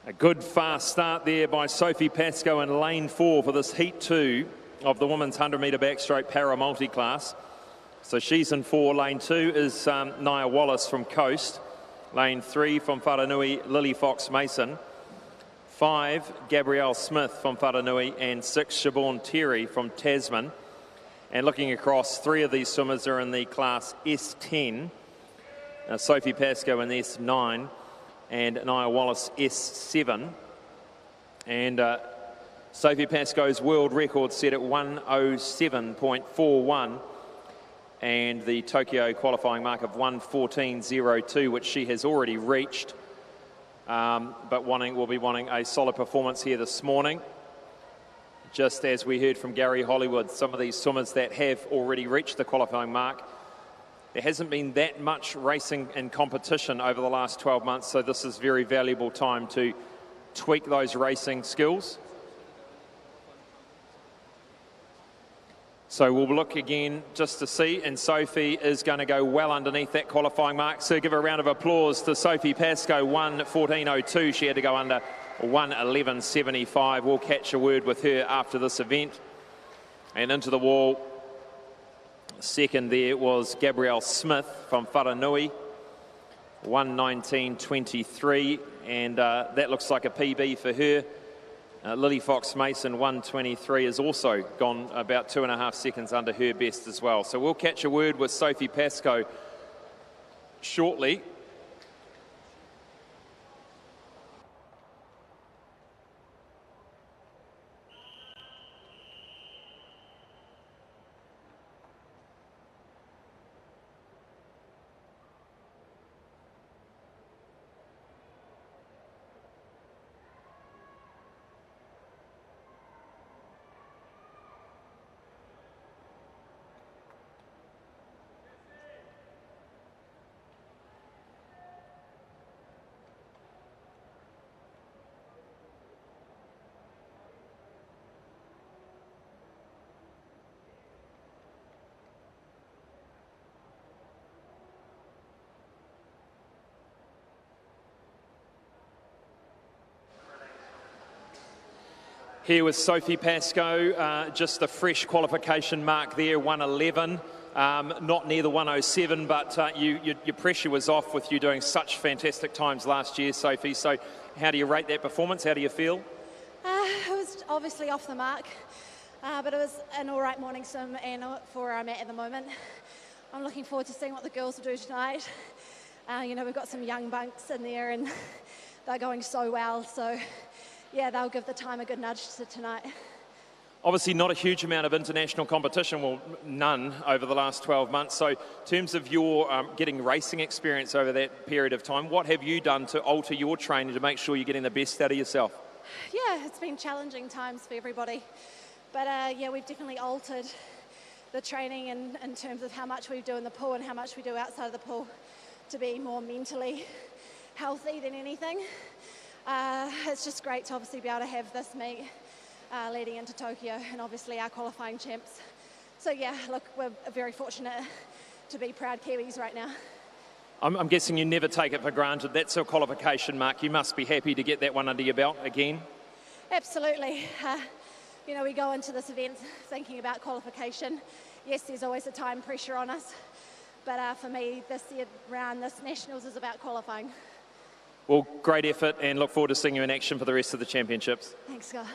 A good fast start there by Sophie Pascoe in lane 4 for this heat 2 of the women's 100-metre backstroke para multi-class. So she's in 4. Lane 2 is Nia Wallace from Coast. Lane 3 from Wharanui, Lily Fox Mason. 5, Gabrielle Smith from Wharanui, and 6, Siobhan Terry from Tasman. And looking across, 3 of these swimmers are in the class S10. Sophie Pascoe in S9. And Nia Wallace S7. And Sophie Pascoe's world record set at 1:07.41, and the Tokyo qualifying mark of 1:14.02, which she has already reached, but will be wanting a solid performance here this morning. Just as we heard from Gary Hollywood, some of these swimmers that have already reached the qualifying mark, there hasn't been that much racing and competition over the last 12 months, so this is very valuable time to tweak those racing skills. So we'll look again just to see, and Sophie is going to go well underneath that qualifying mark. So give a round of applause to Sophie Pascoe, 1:14.02. She had to go under 1:11.75. We'll catch a word with her after this event. And into the wall, second there was Gabrielle Smith from Wharanui, 1:19.23, and that looks like a PB for her. Lily Fox Mason, 1:23, has also gone about 2.5 seconds under her best as well. So we'll catch a word with Sophie Pascoe shortly. Here with Sophie Pascoe, just a fresh qualification mark there, 1:11. Not near the 1:07, but your pressure was off with you doing such fantastic times last year, Sophie. So how do you rate that performance? How do you feel? It was obviously off the mark, but it was an all right morning swim and for where I'm at the moment. I'm looking forward to seeing what the girls will do tonight. You know, we've got some young bunks in there and they're going so well. So, yeah, they'll give the time a good nudge tonight. Obviously not a huge amount of international competition, well, none over the last 12 months. So in terms of your getting racing experience over that period of time, what have you done to alter your training to make sure you're getting the best out of yourself? Yeah, it's been challenging times for everybody. But, yeah, we've definitely altered the training in terms of how much we do in the pool and how much we do outside of the pool to be more mentally healthy than anything. It's just great to obviously be able to have this meet leading into Tokyo and obviously our qualifying champs. So yeah, look, we're very fortunate to be proud Kiwis right now. I'm guessing you never take it for granted. That's a qualification mark. You must be happy to get that one under your belt again. Absolutely. You know, we go into this event thinking about qualification. Yes, there's always a time pressure on us, but for me, this year round, this Nationals is about qualifying. Well, great effort and look forward to seeing you in action for the rest of the championships. Thanks, Scott.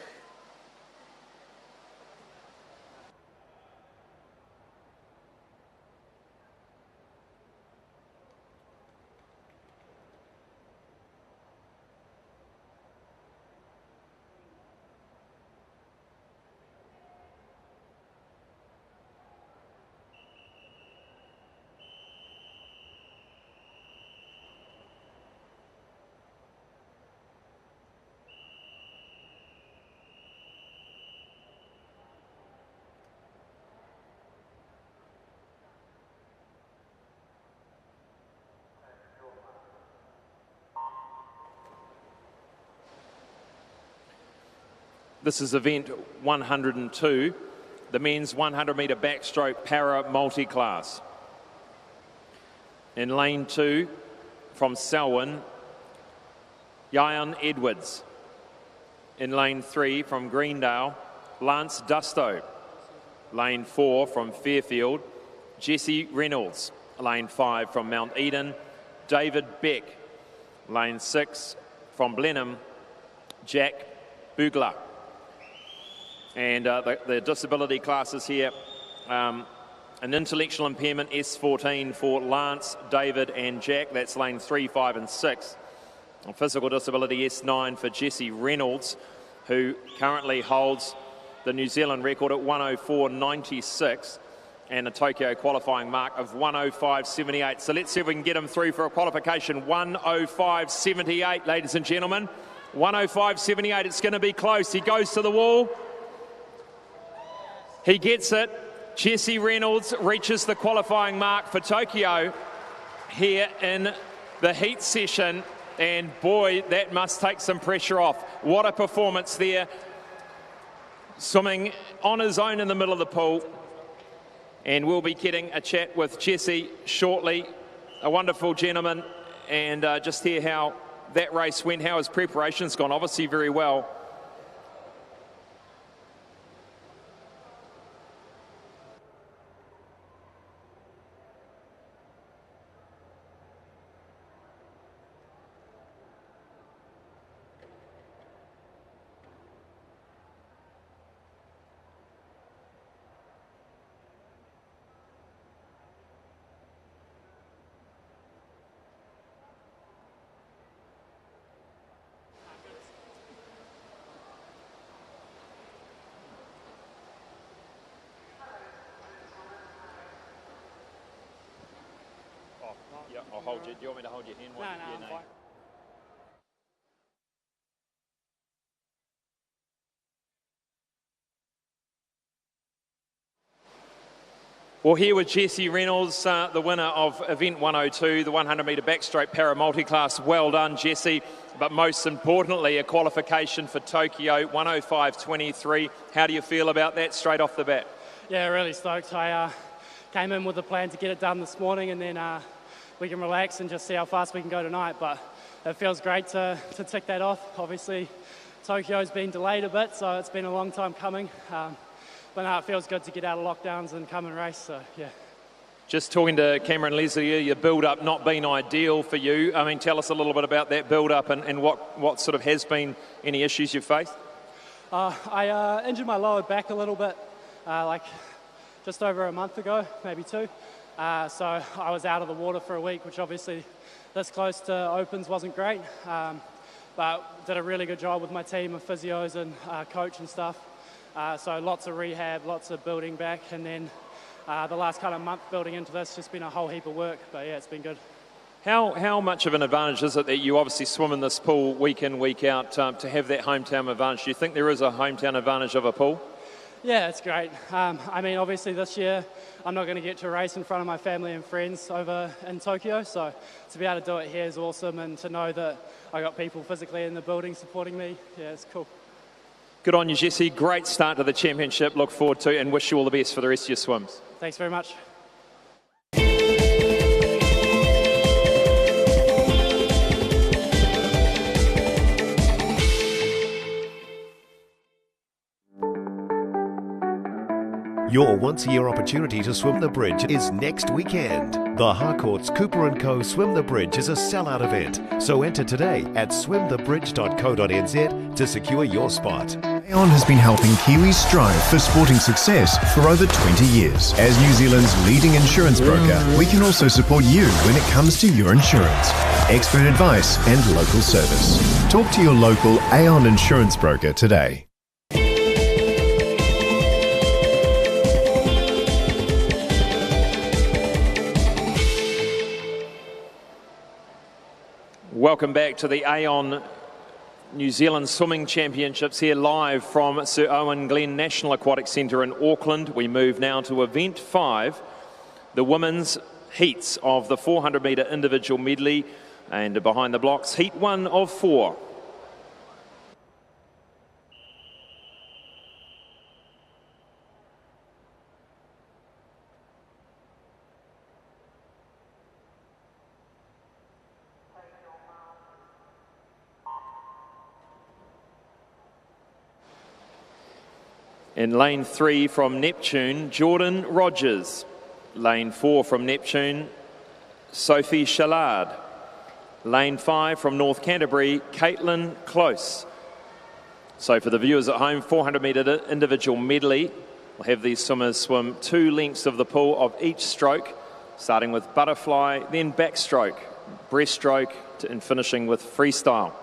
This is event 102, the men's 100-metre backstroke para multi-class. In lane 2, from Selwyn, Yayan Edwards. In lane 3, from Greendale, Lance Dusto. Lane 4, from Fairfield, Jesse Reynolds. Lane 5, from Mount Eden, David Beck. Lane 6, from Blenheim, Jack Bugler. And the disability classes here, an intellectual impairment S14 for Lance, David and Jack, that's lane 3, 5 and 6. A physical disability S9 for Jesse Reynolds, who currently holds the New Zealand record at 104.96 and a Tokyo qualifying mark of 105.78. So let's see if we can get him through for a qualification. 105.78, ladies and gentlemen. 105.78, it's going to be close. He goes to the wall. He gets it. Jesse Reynolds reaches the qualifying mark for Tokyo here in the heat session. And boy, that must take some pressure off. What a performance there. Swimming on his own in the middle of the pool. And we'll be getting a chat with Jesse shortly. A wonderful gentleman. And just hear how that race went, how his preparation's gone. Obviously very well. Yeah, I'll hold you. Do you want me to hold your hand? No, I'm fine. Well, here with Jesse Reynolds, the winner of event 102, the 100-metre backstroke para multi-class. Well done, Jesse. But most importantly, a qualification for Tokyo, 105.23. How do you feel about that straight off the bat? Yeah, really stoked. I came in with a plan to get it done this morning, and then we can relax and just see how fast we can go tonight. But it feels great to tick that off. Obviously, Tokyo's been delayed a bit, so it's been a long time coming. But no, it feels good to get out of lockdowns and come and race, so yeah. Just talking to Cameron Leslie, your build-up not been ideal for you. I mean, tell us a little bit about that build-up and what sort of has been any issues you've faced? I injured my lower back a little bit, like just over a month ago, maybe 2. So I was out of the water for a week, which obviously this close to Opens wasn't great. But did a really good job with my team of physios and coach and stuff. So lots of rehab, lots of building back, and then the last kind of month building into this, just been a whole heap of work. But yeah, it's been good. How much of an advantage is it that you obviously swim in this pool week in, week out to have that hometown advantage? Do you think there is a hometown advantage of a pool? Yeah, it's great. I mean, obviously this year I'm not going to get to race in front of my family and friends over in Tokyo, so to be able to do it here is awesome, and to know that I got people physically in the building supporting me, yeah, it's cool. Good on you, Jesse. Great start to the championship. Look forward to and wish you all the best for the rest of your swims. Thanks very much. Your once-a-year opportunity to swim the bridge is next weekend. The Harcourt's Cooper & Co. Swim the Bridge is a sellout event, so enter today at swimthebridge.co.nz to secure your spot. Aon has been helping Kiwis strive for sporting success for over 20 years. As New Zealand's leading insurance broker, we can also support you when it comes to your insurance. Expert advice and local service. Talk to your local Aon insurance broker today. Welcome back to the Aon New Zealand Swimming Championships here live from Sir Owen Glenn National Aquatic Centre in Auckland. We move now to event 5, the women's heats of the 400 metre individual medley, and behind the blocks, heat 1 of 4. In lane 3 from Neptune, Jordan Rogers. Lane 4 from Neptune, Sophie Shallard. Lane 5 from North Canterbury, Caitlin Close. So for the viewers at home, 400 metre individual medley. We'll have these swimmers swim 2 lengths of the pool of each stroke, starting with butterfly, then backstroke, breaststroke, and finishing with freestyle.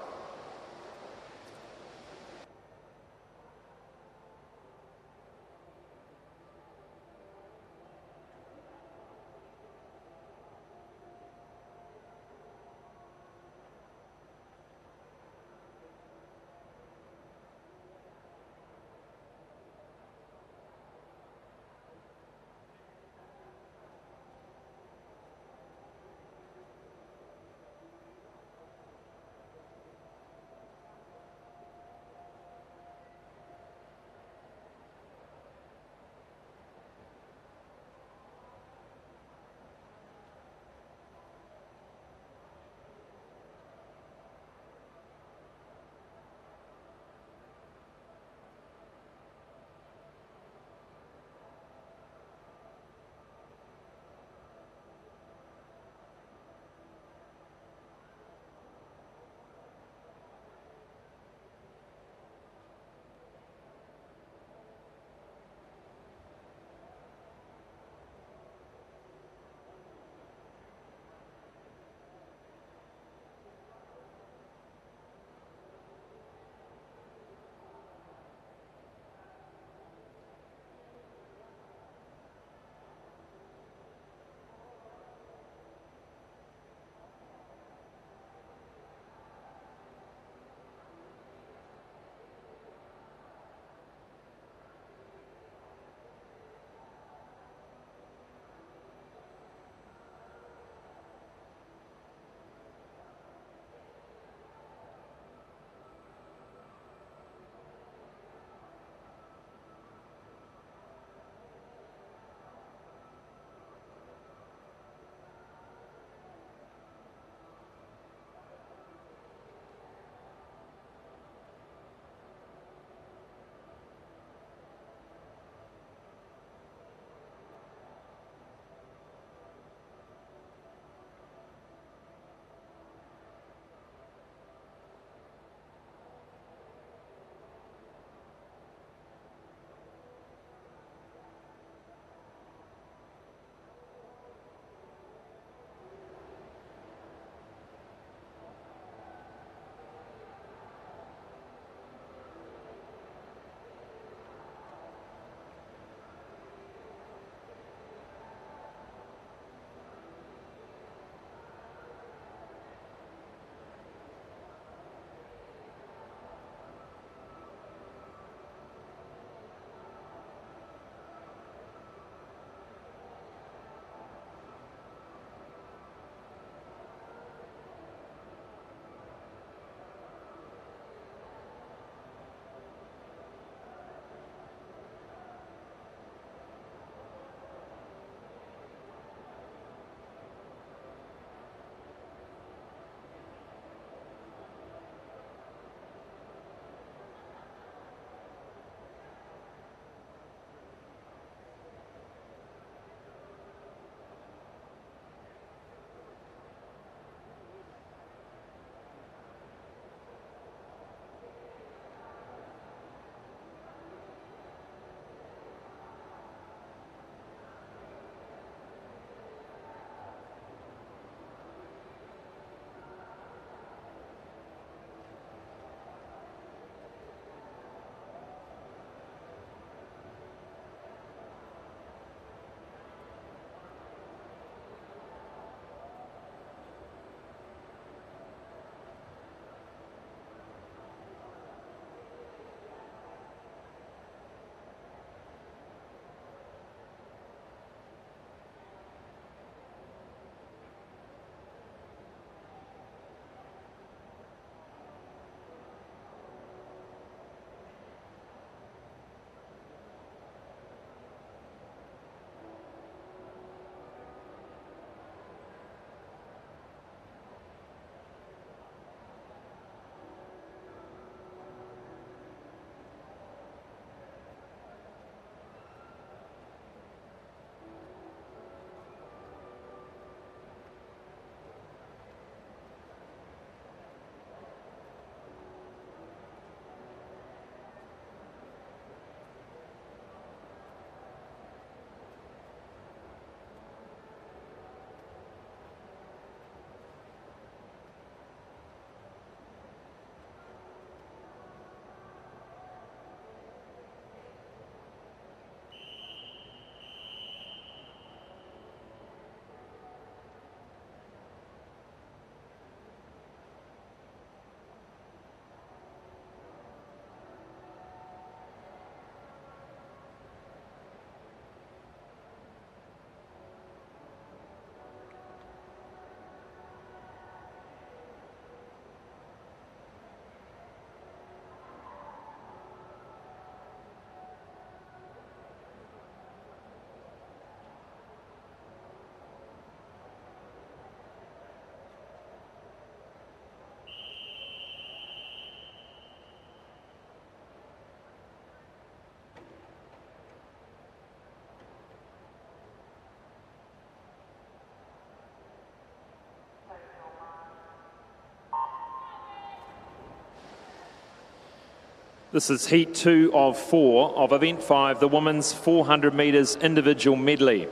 This is heat 2 of 4 of event 5, the women's 400 metres individual medley.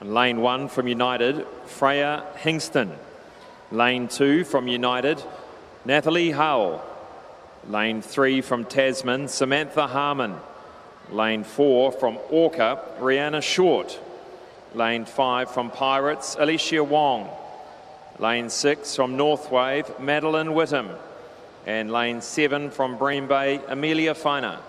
In lane 1 from United, Freya Hingston. Lane 2 from United, Nathalie Howell. Lane 3 from Tasman, Samantha Harmon. Lane 4 from Orca, Rihanna Short. Lane 5 from Pirates, Alicia Wong. Lane 6 from Northwave, Madeline Whittam. And lane 7 from Bream Bay, Amelia Feiner.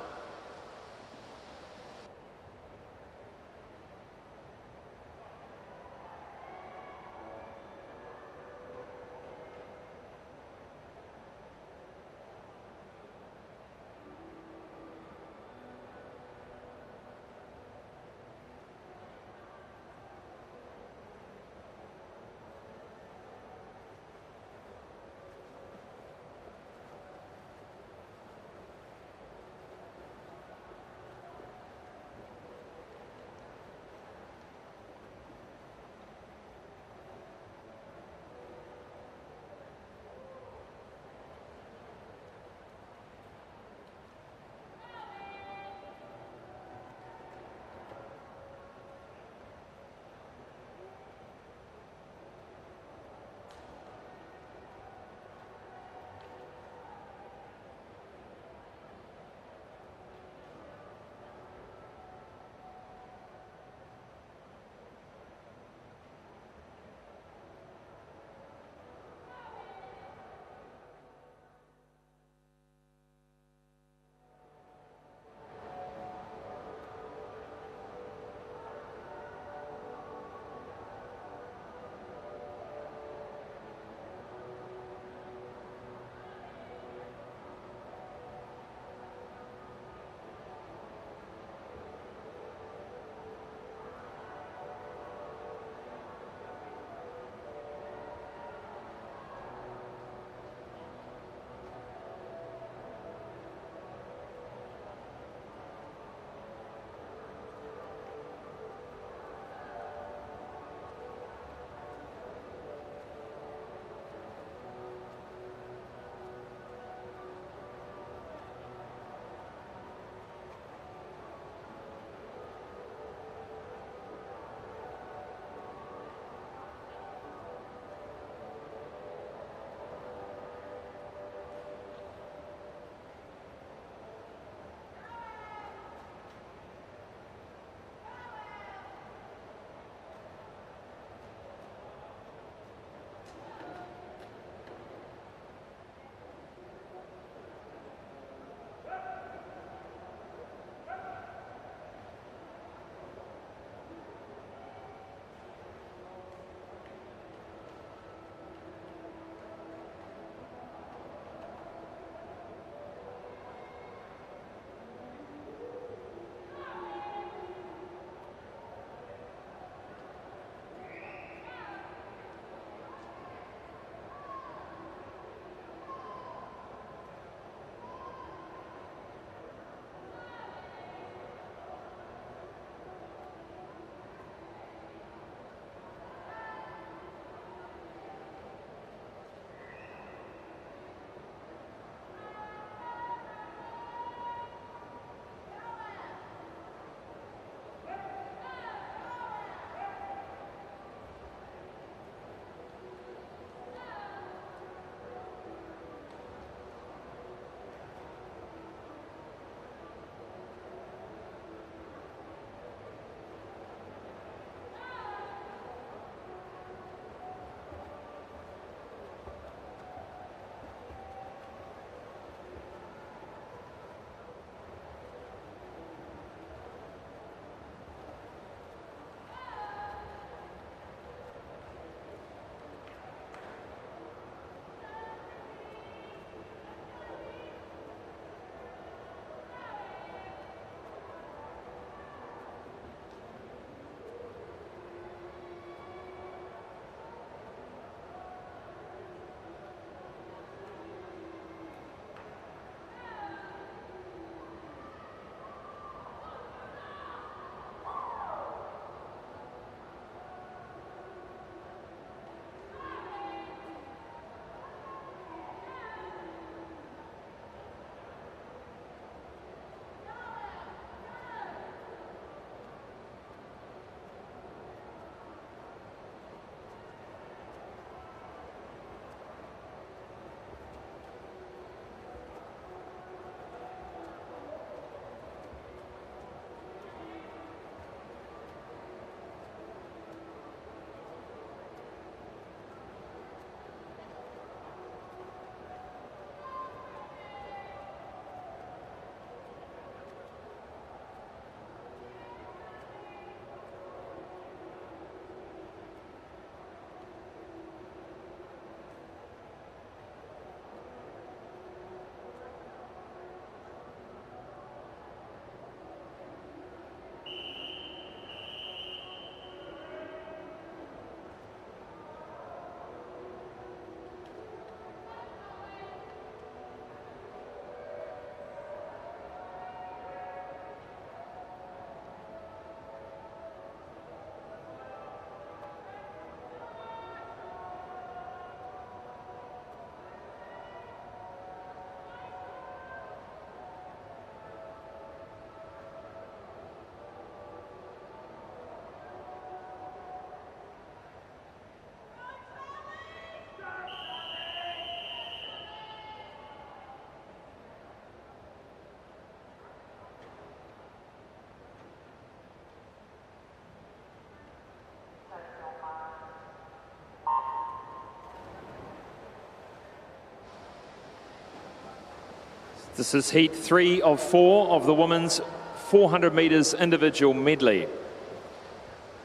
This is heat 3 of 4 of the women's 400 metres individual medley.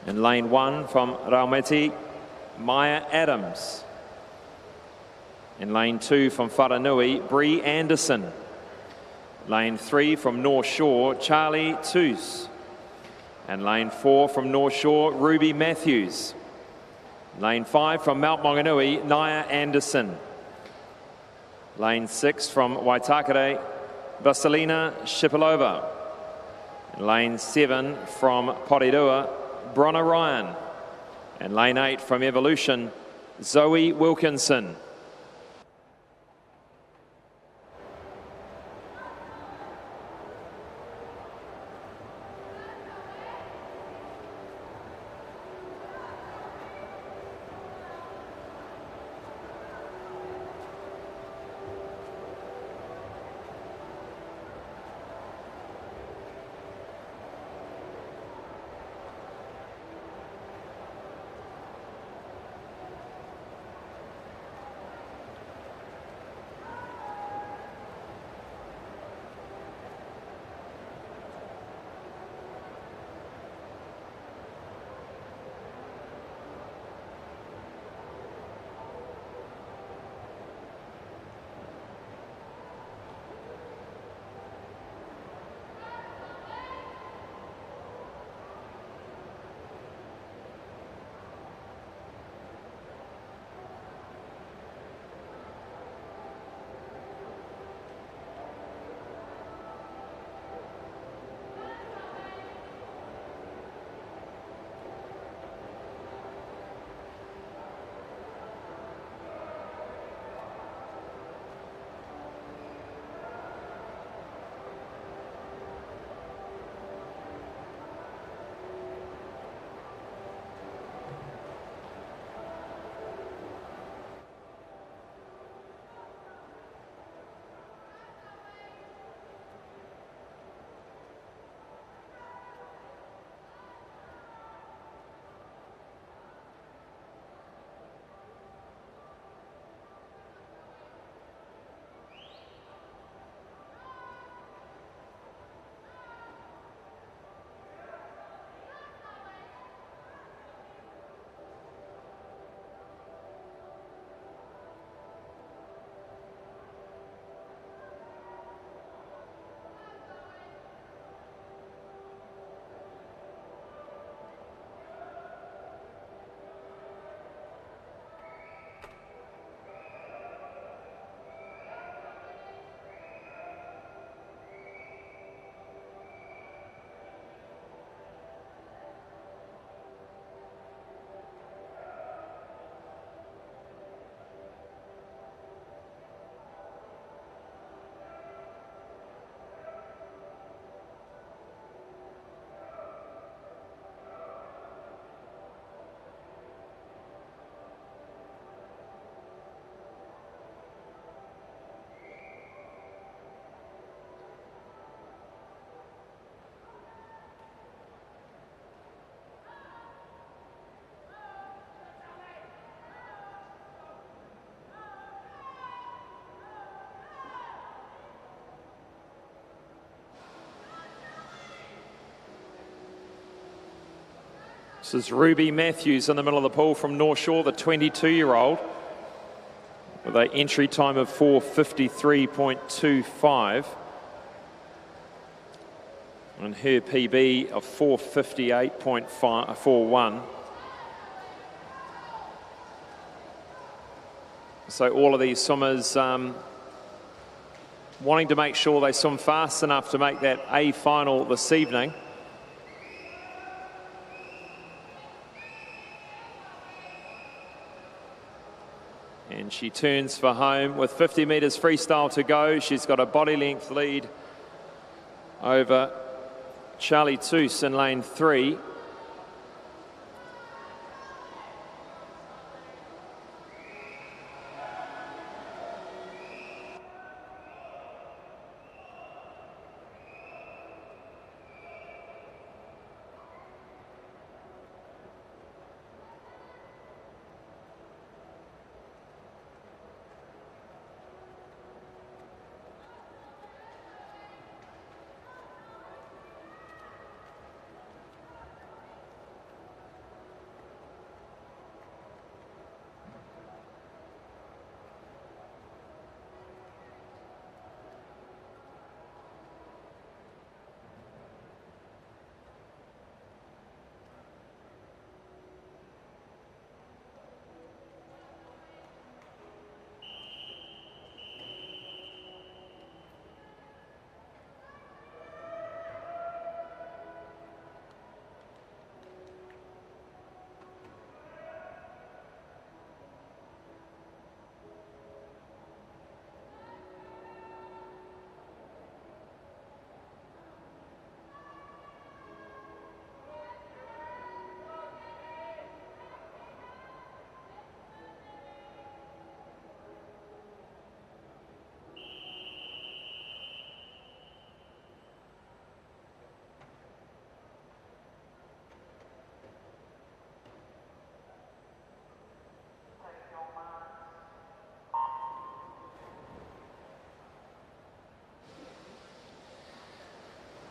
In lane 1 from Raumeti, Maya Adams. In lane 2 from Wharanui, Bree Anderson. Lane 3 from North Shore, Charlie Toos. And lane 4 from North Shore, Ruby Matthews. Lane 5 from Mount Maunganui, Naya Anderson. Lane 6 from Waitakere, Vasilina Shipilova. Lane 7 from Porirua, Bronna Ryan. And lane 8 from Evolution, Zoe Wilkinson. This is Ruby Matthews in the middle of the pool from North Shore, the 22-year-old, with an entry time of 4:53.25 and her PB of 4:58.41. So all of these swimmers wanting to make sure they swim fast enough to make that A final this evening. And she turns for home with 50 metres freestyle to go. She's got a body length lead over Charlie Toos in lane 3.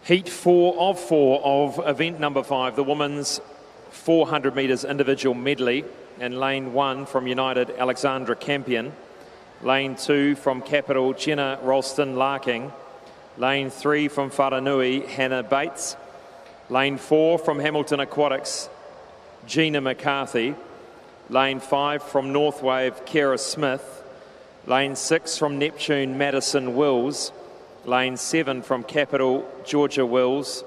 Heat 4 of event number 5, the women's 400 metres individual medley. In lane 1 from United, Alexandra Campion. Lane 2 from Capital, Jenna Ralston Larking. Lane 3 from Wharanui, Hannah Bates. Lane 4 from Hamilton Aquatics, Gina McCarthy. Lane 5 from Northwave, Kara Smith. Lane 6 from Neptune, Madison Wills. Lane 7 from Capital, Georgia Wills.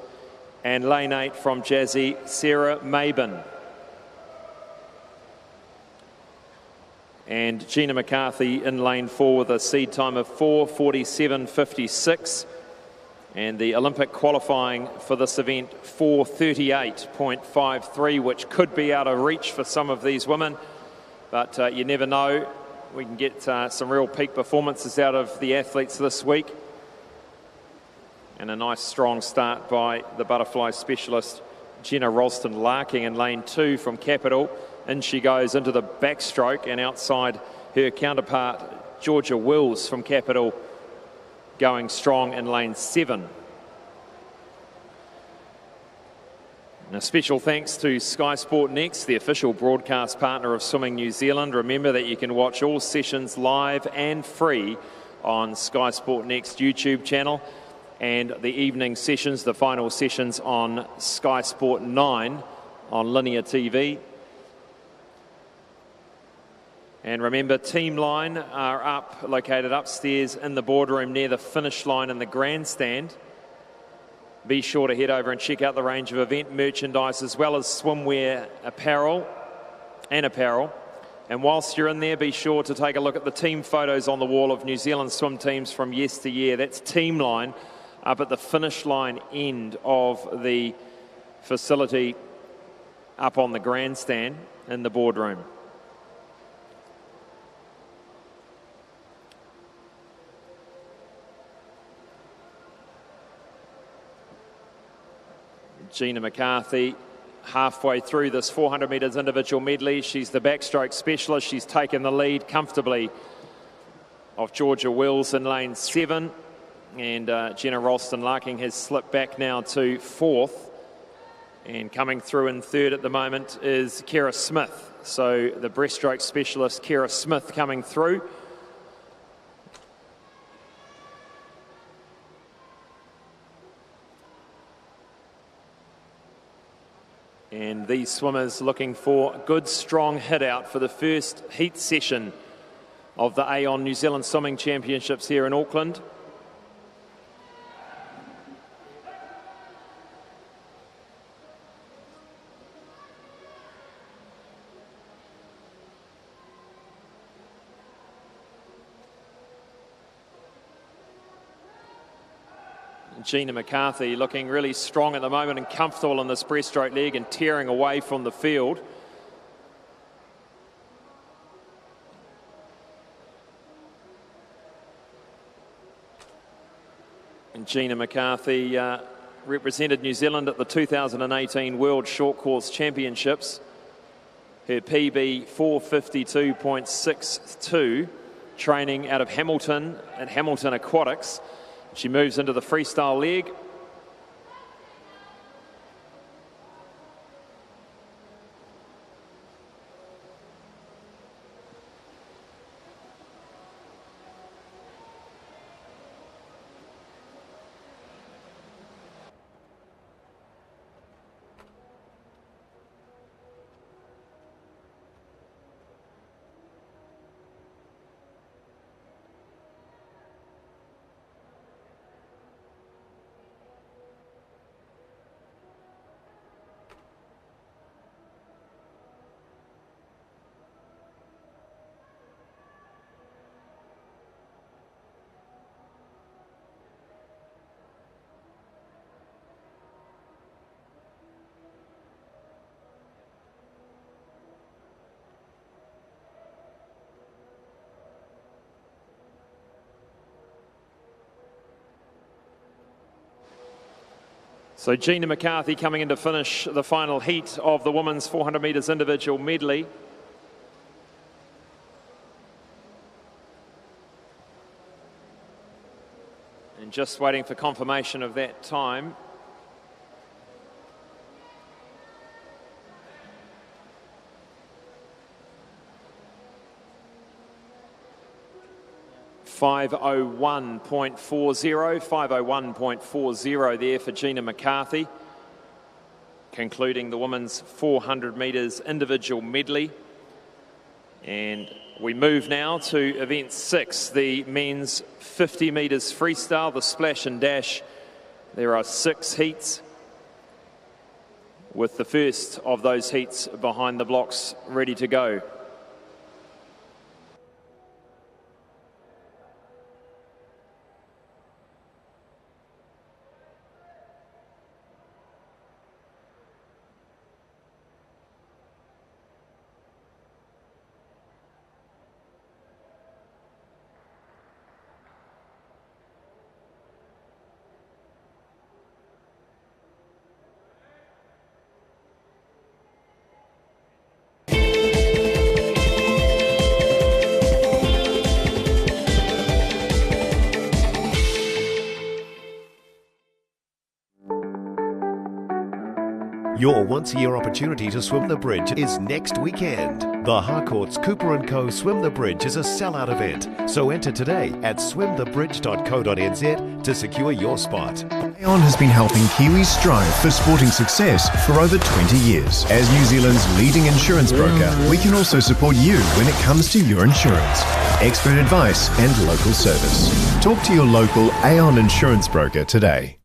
And lane 8 from Jazzy, Sarah Mabin. And Gina McCarthy in lane 4 with a seed time of 4:47.56. And the Olympic qualifying for this event, 4:38.53, which could be out of reach for some of these women. But you never know. We can get some real peak performances out of the athletes this week. And a nice strong start by the butterfly specialist, Jenna Ralston Larking in lane 2 from Capital. In she goes into the backstroke, and outside her counterpart, Georgia Wills from Capital, going strong in lane 7. And a special thanks to Sky Sport Next, the official broadcast partner of Swimming New Zealand. Remember that you can watch all sessions live and free on Sky Sport Next YouTube channel, and the evening sessions, the final sessions, on Sky Sport 9 on linear TV. And remember, Team Line are located upstairs in the boardroom near the finish line in the grandstand. Be sure to head over and check out the range of event merchandise as well as swimwear apparel. And whilst you're in there, be sure to take a look at the team photos on the wall of New Zealand swim teams from yesteryear. That's Team Line up at the finish line end of the facility up on the grandstand in the boardroom. Gina McCarthy halfway through this 400 metres individual medley. She's the backstroke specialist. She's taken the lead comfortably of Georgia Wills in lane 7. And Jenna Ralston Larking has slipped back now to 4th. And coming through in 3rd at the moment is Kara Smith. So the breaststroke specialist, Kara Smith, coming through. And these swimmers looking for a good, strong hit out for the first heat session of the Aon New Zealand Swimming Championships here in Auckland. Gina McCarthy looking really strong at the moment and comfortable in this breaststroke leg and tearing away from the field. And Gina McCarthy represented New Zealand at the 2018 World Short Course Championships. Her PB 4:52.62, training out of Hamilton at Hamilton Aquatics. She moves into the freestyle leg. So Gina McCarthy coming in to finish the final heat of the women's 400 metres individual medley. And just waiting for confirmation of that time. 5:01.40 there for Gina Mccarthy, concluding the women's 400 metres individual medley. And we move now to event 6, the men's 50 metres freestyle, the splash and dash. There are 6 heats, with the first of those heats behind the blocks ready to go. Your once-a-year opportunity to swim the bridge is next weekend. The Harcourt's Cooper & Co. Swim the Bridge is a sellout event, so enter today at swimthebridge.co.nz to secure your spot. Aon has been helping Kiwis strive for sporting success for over 20 years. As New Zealand's leading insurance broker, we can also support you when it comes to your insurance. Expert advice and local service. Talk to your local Aon insurance broker today.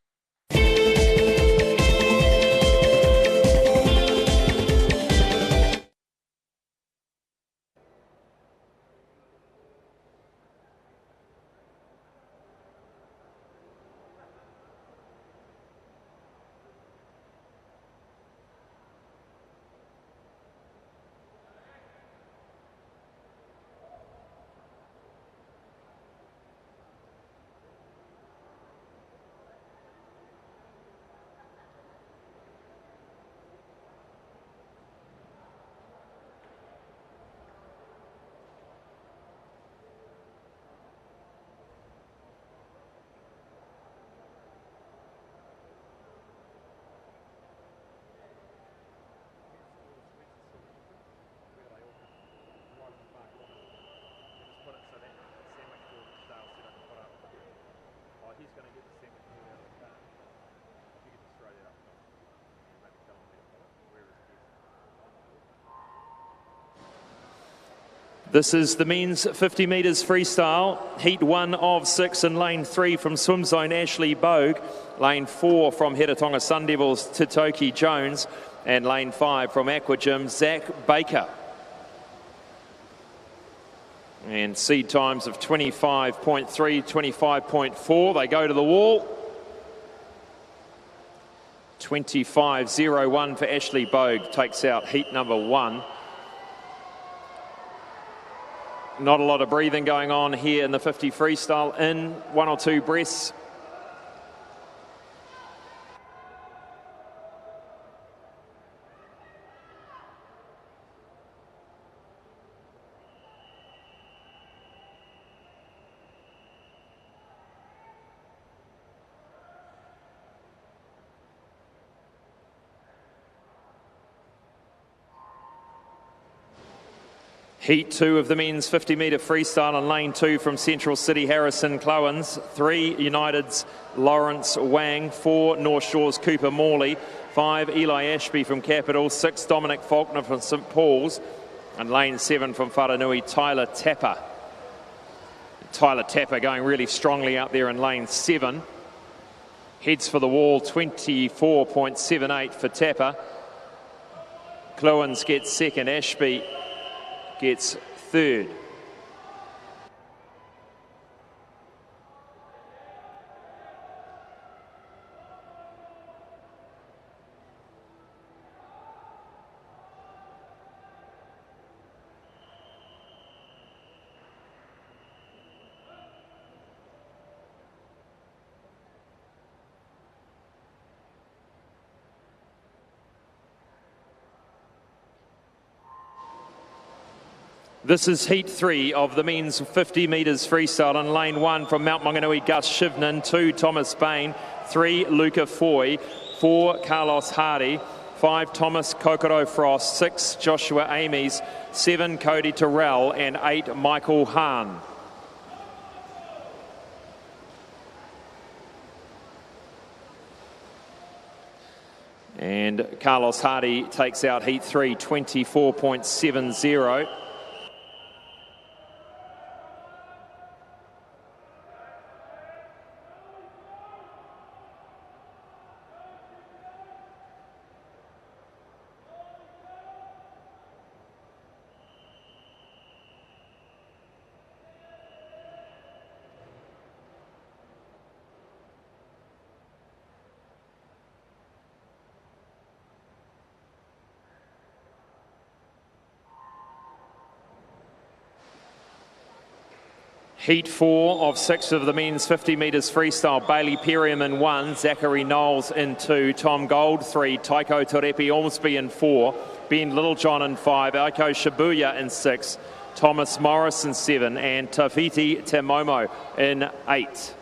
This is the men's 50 metres freestyle. Heat 1 of 6 in lane 3 from Swim Zone, Ashley Bogue. Lane 4 from Hetatonga Sun Devils, Titoki Jones. And lane 5 from Aqua Gym, Zach Baker. And seed times of 25.3, 25.4. They go to the wall. 25.01 for Ashley Bogue, takes out heat number 1. Not a lot of breathing going on here in the 50 freestyle. In 1 or 2 breaths. Heat 2 of the men's 50 metre freestyle in lane 2 from Central City, Harrison Clowens. 3 United's Lawrence Wang. 4 North Shore's Cooper Morley. 5 Eli Ashby from Capital. 6 Dominic Faulkner from St Paul's. And lane 7 from Wharanui, Tyler Tapper. Tyler Tapper going really strongly out there in lane 7. Heads for the wall, 24.78 for Tapper. Clowens gets second. Ashby gets third. This is heat 3 of the men's 50 metres freestyle in lane 1 from Mount Maunganui, Gus Shivnan. 2 Thomas Bain. 3 Luca Foy. 4 Carlos Hardy. 5 Thomas Kokoro Frost. 6 Joshua Amies. 7 Cody Terrell. And 8 Michael Hahn. And Carlos Hardy takes out heat 3, 24.70. Heat 4 of 6 of the men's 50 metres freestyle. Bailey Perriam in 1, Zachary Knowles in 2, Tom Gold 3, Taiko Torepi Ormsby in 4, Ben Littlejohn in 5, Aiko Shibuya in 6, Thomas Morris in 7, and Tafiti Temomo in 8.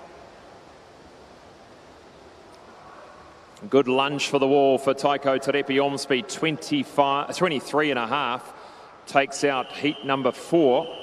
Good lunge for the wall for Taiko Torepi Ormsby, 23.5, takes out heat number 4.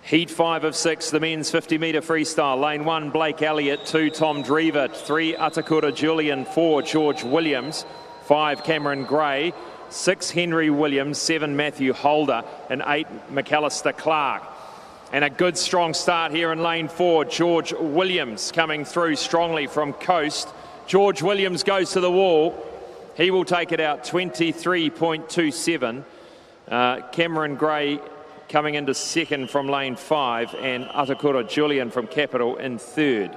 Heat 5 of 6, the men's 50 metre freestyle. Lane 1, Blake Elliott. 2, Tom Drever. 3, Atakura Julian. 4, George Williams. 5, Cameron Gray. 6, Henry Williams. 7, Matthew Holder. And 8, McAllister Clark. And a good strong start here in lane 4. George Williams coming through strongly from Coast. George Williams goes to the wall. He will take it out 23.27. Cameron Gray coming into second from lane 5, and Atakura Julian from Capital in third.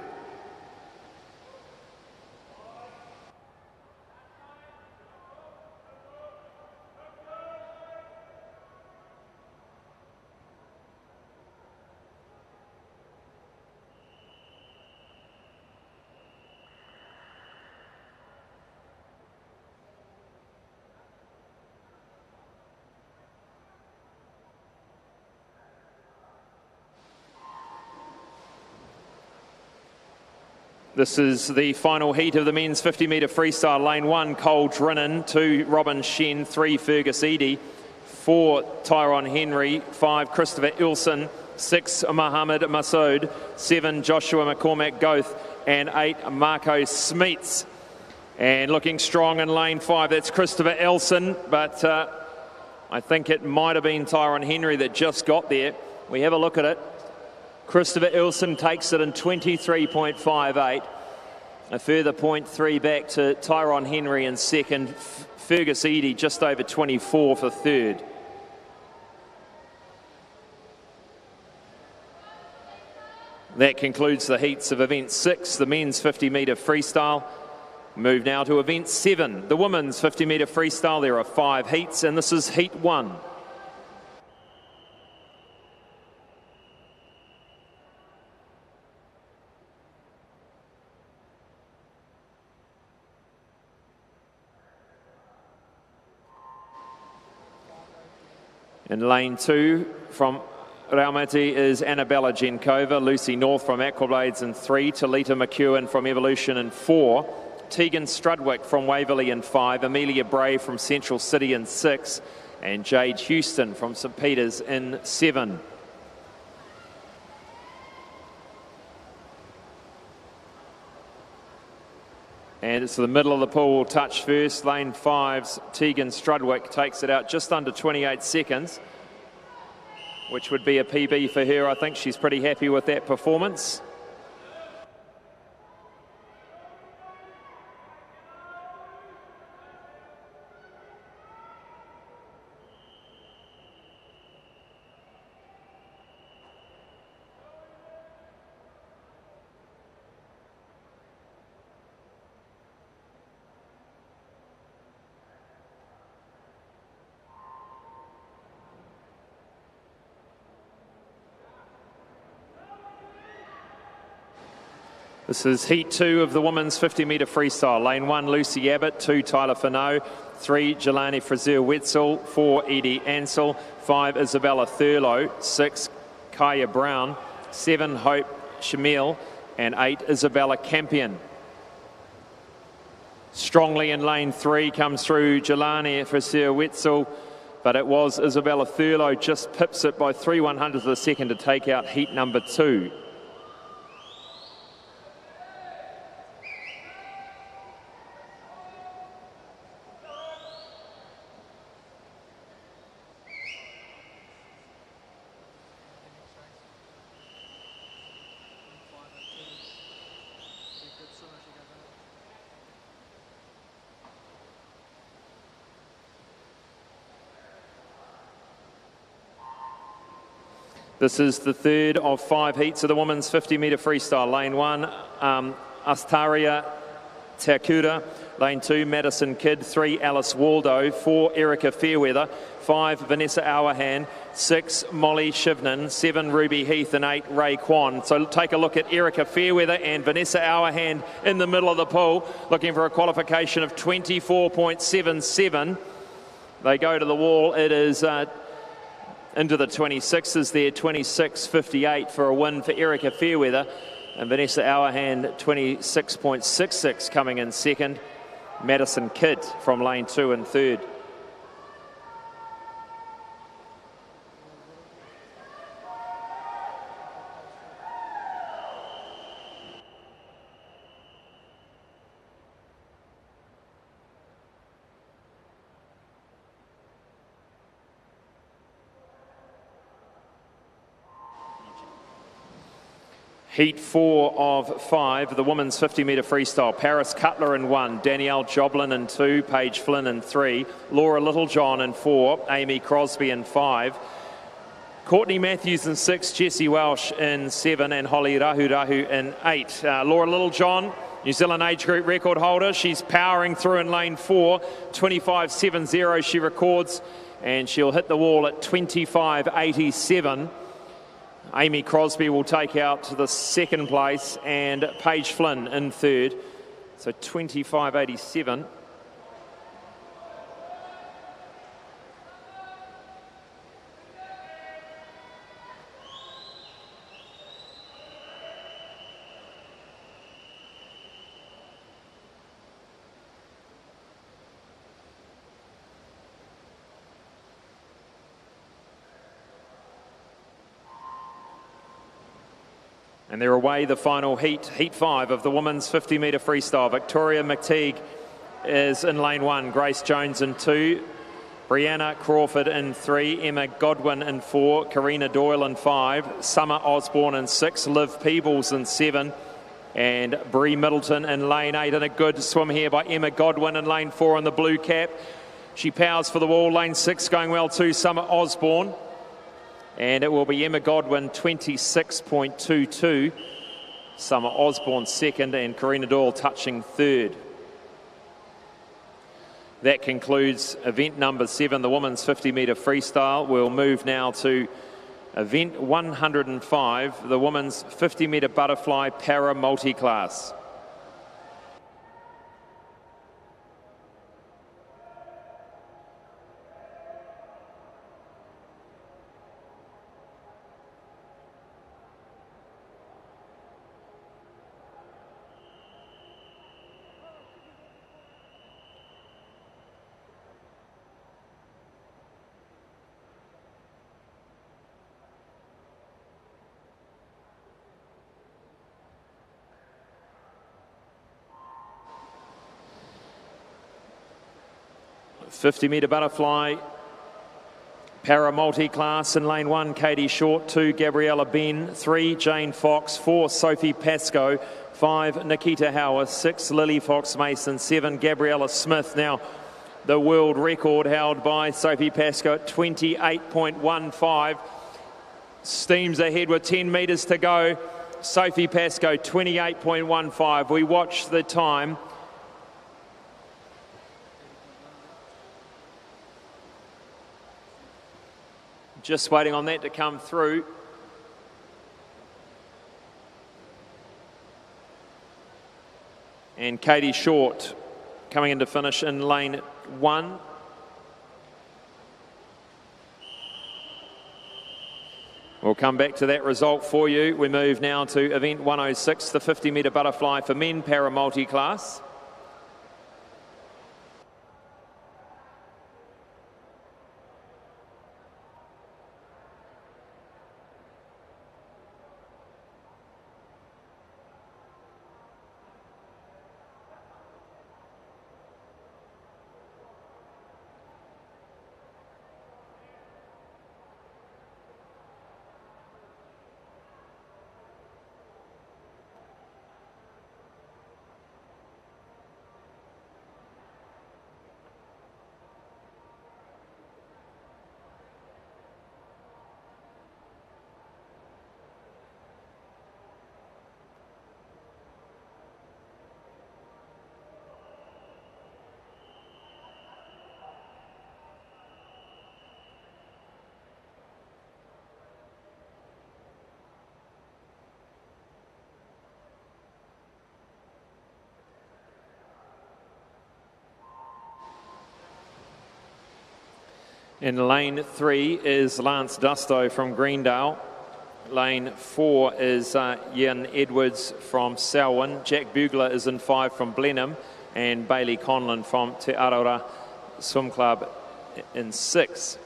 This is the final heat of the men's 50 metre freestyle. Lane 1, Cole Drinnan. 2, Robin Shen. 3, Fergus Eadie. 4, Tyrone Henry. 5, Christopher Ilson. 6, Mohammed Masood. 7, Joshua McCormack Goth. And 8, Marco Smeets. And looking strong in lane 5, that's Christopher Ilson. But I think it might have been Tyrone Henry that just got there. We have a look at it. Christopher Ilson takes it in 23.58. A further 0.3 back to Tyrone Henry in second. Fergus Eadie just over 24 for third. That concludes the heats of event 6, the men's 50 metre freestyle. Move now to event 7, the women's 50 metre freestyle. There are 5 heats, and this is heat 1. In lane 2 from Raumati is Annabella Genkova, Lucy North from Aquablades in 3, Talita McEwen from Evolution in 4, Tegan Strudwick from Waverley in 5, Amelia Bray from Central City in 6, and Jade Houston from St Peters in 7. And it's the middle of the pool, touch first. Lane 5's Tegan Strudwick takes it out just under 28 seconds, which would be a PB for her. I think she's pretty happy with that performance. This is heat 2 of the women's 50-metre freestyle. Lane 1, Lucy Abbott. 2, Tyler Fano. 3, Jelani Frazier-Wetzel. 4, Edie Ansell. 5, Isabella Thurlow. 6, Kaya Brown. 7, Hope Shamil. And 8, Isabella Campion. Strongly in lane 3 comes through Jelani Frazier-Wetzel, but it was Isabella Thurlow just pips it by 3/100ths of a second to take out heat number 2. This is the third of 5 heats of the women's 50-metre freestyle. Lane 1, Astaria Takura. Lane 2, Madison Kidd. 3, Alice Waldo. 4, Erica Fairweather. 5, Vanessa Auerhan. 6, Molly Shivnan. 7, Ruby Heath. And 8, Ray Kwan. So take a look at Erica Fairweather and Vanessa Auerhan in the middle of the pool, looking for a qualification of 24.77. They go to the wall. It is into the 26s there, 26.58 for a win for Erica Fairweather. And Vanessa Auerhan, 26.66 coming in second. Madison Kidd from lane 2 and third. Heat 4 of 5, the women's 50-metre freestyle. Paris Cutler in 1, Danielle Joblin in 2, Paige Flynn in 3, Laura Littlejohn in 4, Amy Crosby in 5, Courtney Matthews in 6, Jessie Welsh in 7, and Holly Rahurahu in 8. Laura Littlejohn, New Zealand age group record holder. She's powering through in lane 4, 25.70 she records, and she'll hit the wall at 25.87. Amy Crosby will take out the second place and Paige Flynn in third. So 25.87. And they're away the final heat, heat 5 of the women's 50-metre freestyle. Victoria McTeague is in lane 1, Grace Jones in 2, Brianna Crawford in 3, Emma Godwin in 4, Karina Doyle in 5, Summer Osborne in 6, Liv Peebles in 7, and Bree Middleton in lane 8. And a good swim here by Emma Godwin in lane 4 in the blue cap. She powers for the wall. Lane 6 going well too, Summer Osborne. And it will be Emma Godwin, 26.22. Summer Osborne second, and Karina Doyle touching third. That concludes event number 7, the women's 50-metre freestyle. We'll move now to event 105, the women's 50-metre butterfly para multi-class. .50-metre butterfly para multi-class in lane 1, Katie Short. 2, Gabriella Ben. 3, Jane Fox. 4, Sophie Pascoe. 5, Nikita Howard. 6, Lily Fox Mason. 7, Gabriella Smith. Now the world record held by Sophie Pascoe at 28.15. Steams ahead with 10 metres to go. Sophie Pascoe, 28.15. We watch the time. Just waiting on that to come through. And Katie Short coming in to finish in lane 1. We'll come back to that result for you. We move now to event 106, the 50-metre butterfly for men para-multi class. In lane 3 is Lance Dusto from Greendale. Lane 4 is Ian Edwards from Selwyn. Jack Bugler is in 5 from Blenheim. And Bailey Conlon from Te Araura Swim Club in 6.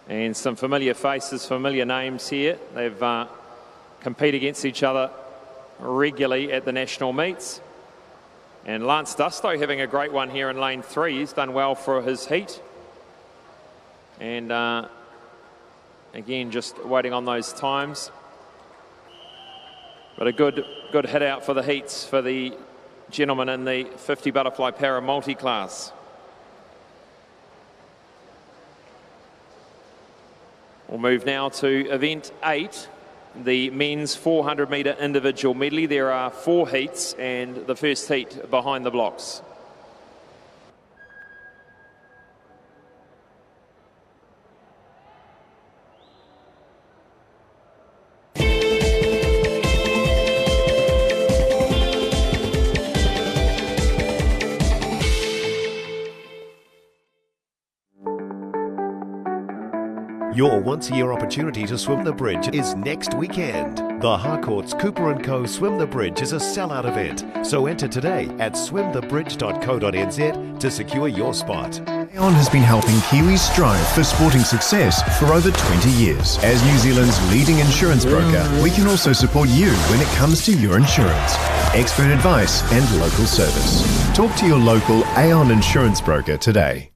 And some familiar faces, familiar names here. They've compete against each other regularly at the national meets. And Lance Dusto having a great one here in lane 3. He's done well for his heat. And again, just waiting on those times. But a good hit out for the heats for the gentleman in the 50 butterfly para multi class. We'll move now to event 8. The men's 400-metre individual medley. There are 4 heats and the first heat behind the blocks. Your once-a-year opportunity to swim the bridge is next weekend. The Harcourt's Cooper & Co. Swim the Bridge is a sellout event, so enter today at swimthebridge.co.nz to secure your spot. Aon has been helping Kiwis strive for sporting success for over 20 years. As New Zealand's leading insurance broker, we can also support you when it comes to your insurance. Expert advice and local service. Talk to your local Aon insurance broker today.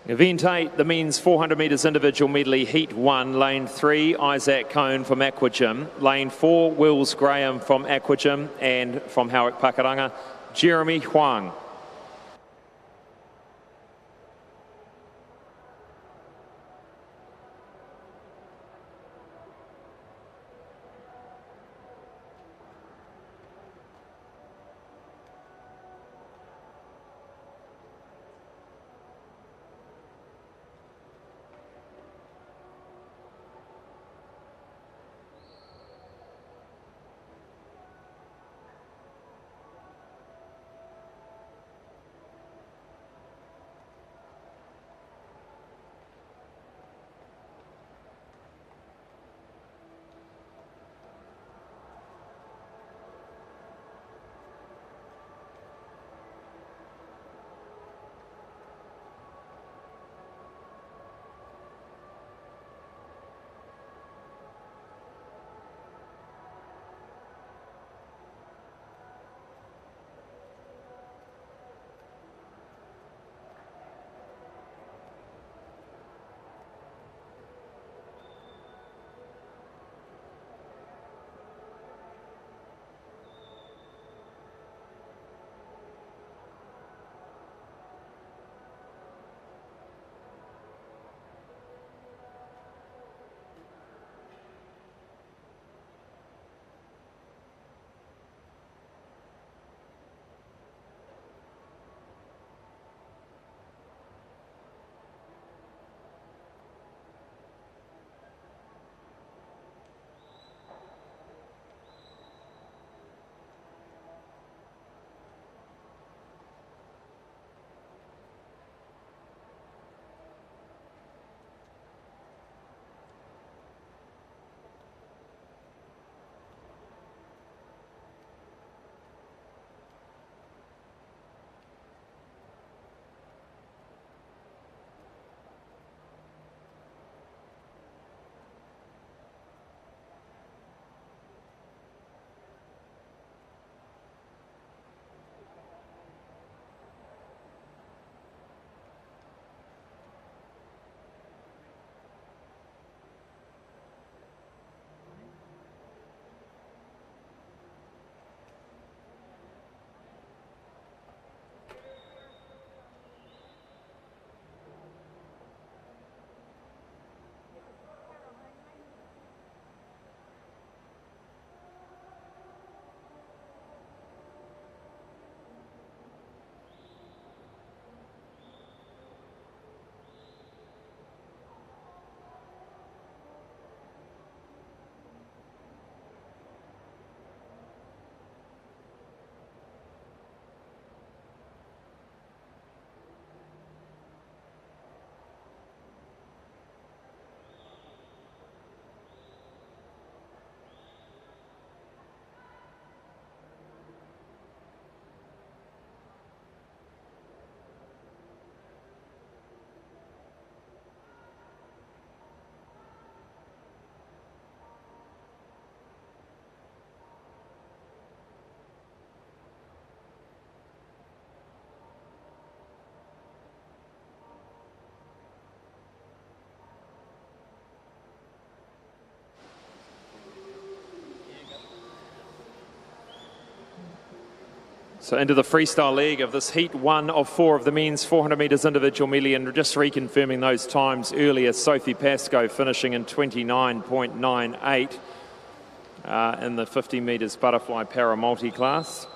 Event 8, the men's 400 metres individual medley, heat 1, lane 3, Isaac Cohn from Aquagym, lane 4, Wills Graham from Aquagym, and from Howick Pakaranga, Jeremy Huang. So into the freestyle leg of this heat 1 of 4 of the men's 400 metres individual medley, and just reconfirming those times earlier, Sophie Pascoe finishing in 29.98 in the 50 metres butterfly para multi class.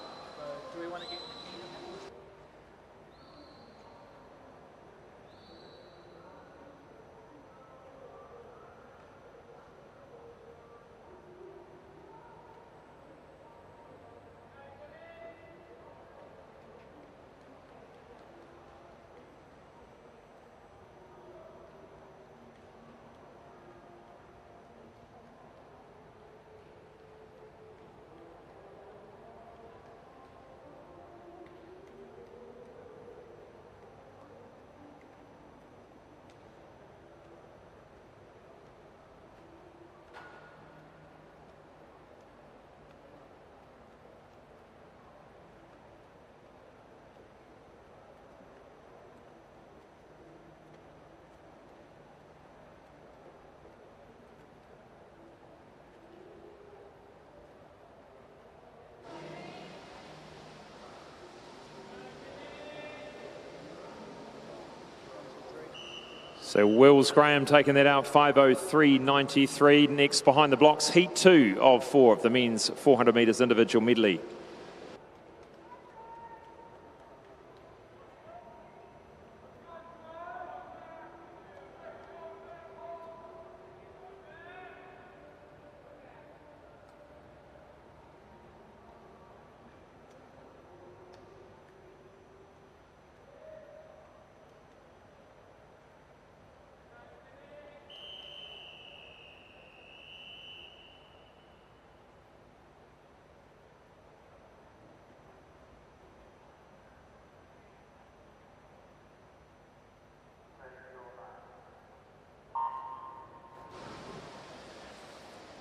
So Wills Graham taking that out, 5:03.93. Next behind the blocks, heat 2 of 4 of the men's 400 metres individual medley.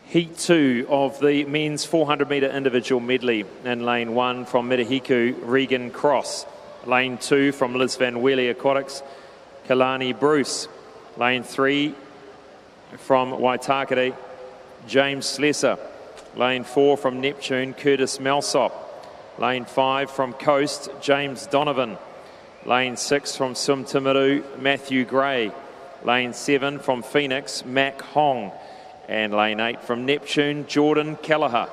Heat 2 of the men's 400 metre individual medley. In lane 1 from Mitahiku, Regan Cross. Lane 2 from Liz Van Weely Aquatics, Kalani Bruce. Lane 3 from Waitakere, James Slesser. Lane 4 from Neptune, Curtis Malsop. Lane 5 from Coast, James Donovan. Lane 6 from Sumtimaru, Matthew Gray. Lane 7 from Phoenix, Mac Hong. And lane 8 from Neptune, Jordan Kelleher.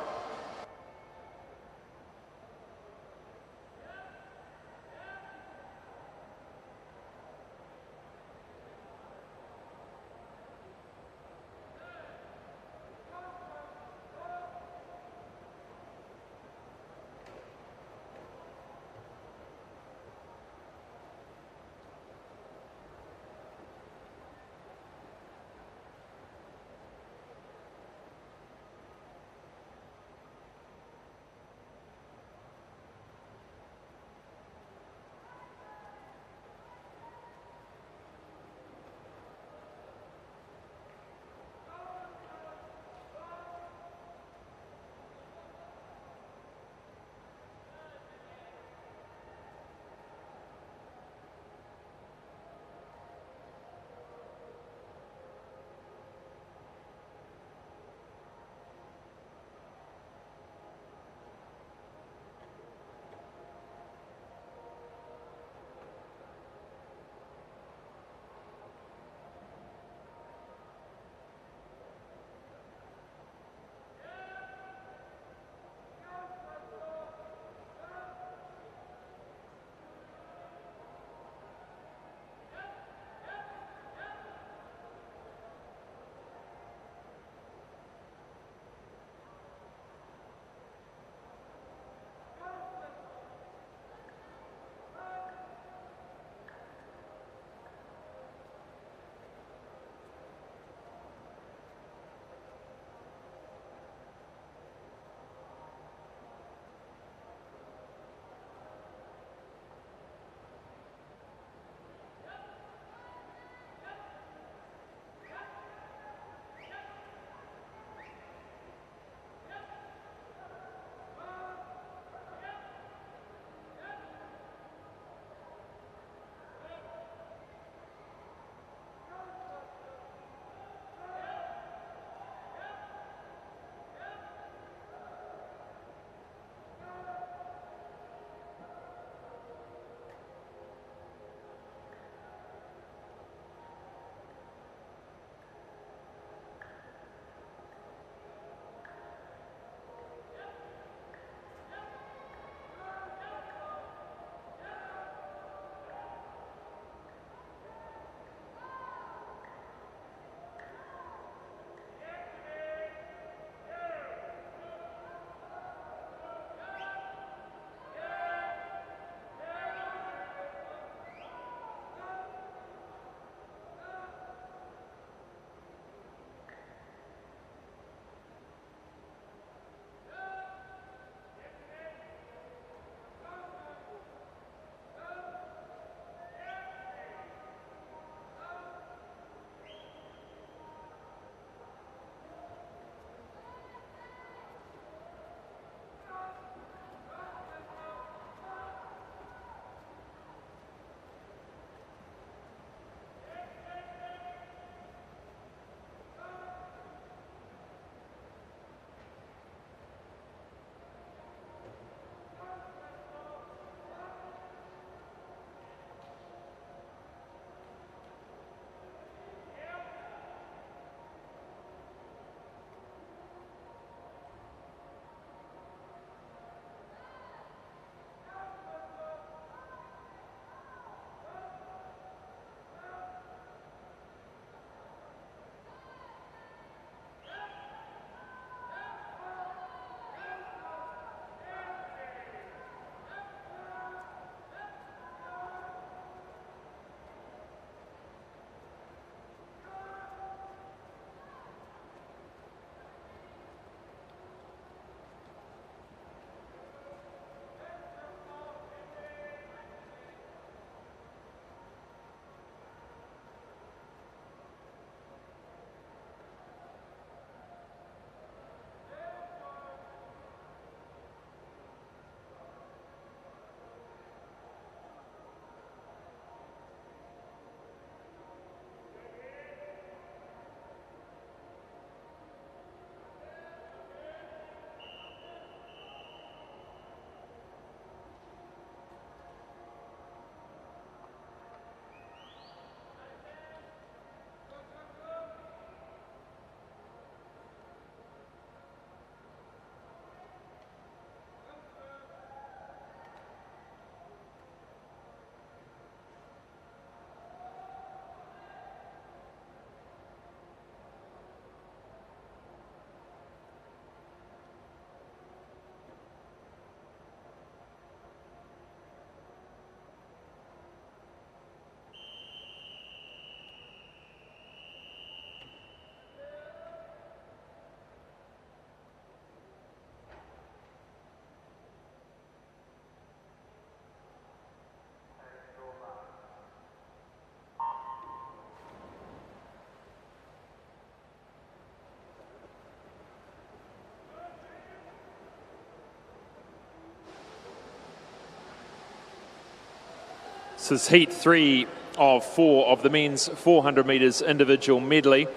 This is heat 3 of 4 of the men's 400 metres individual medley.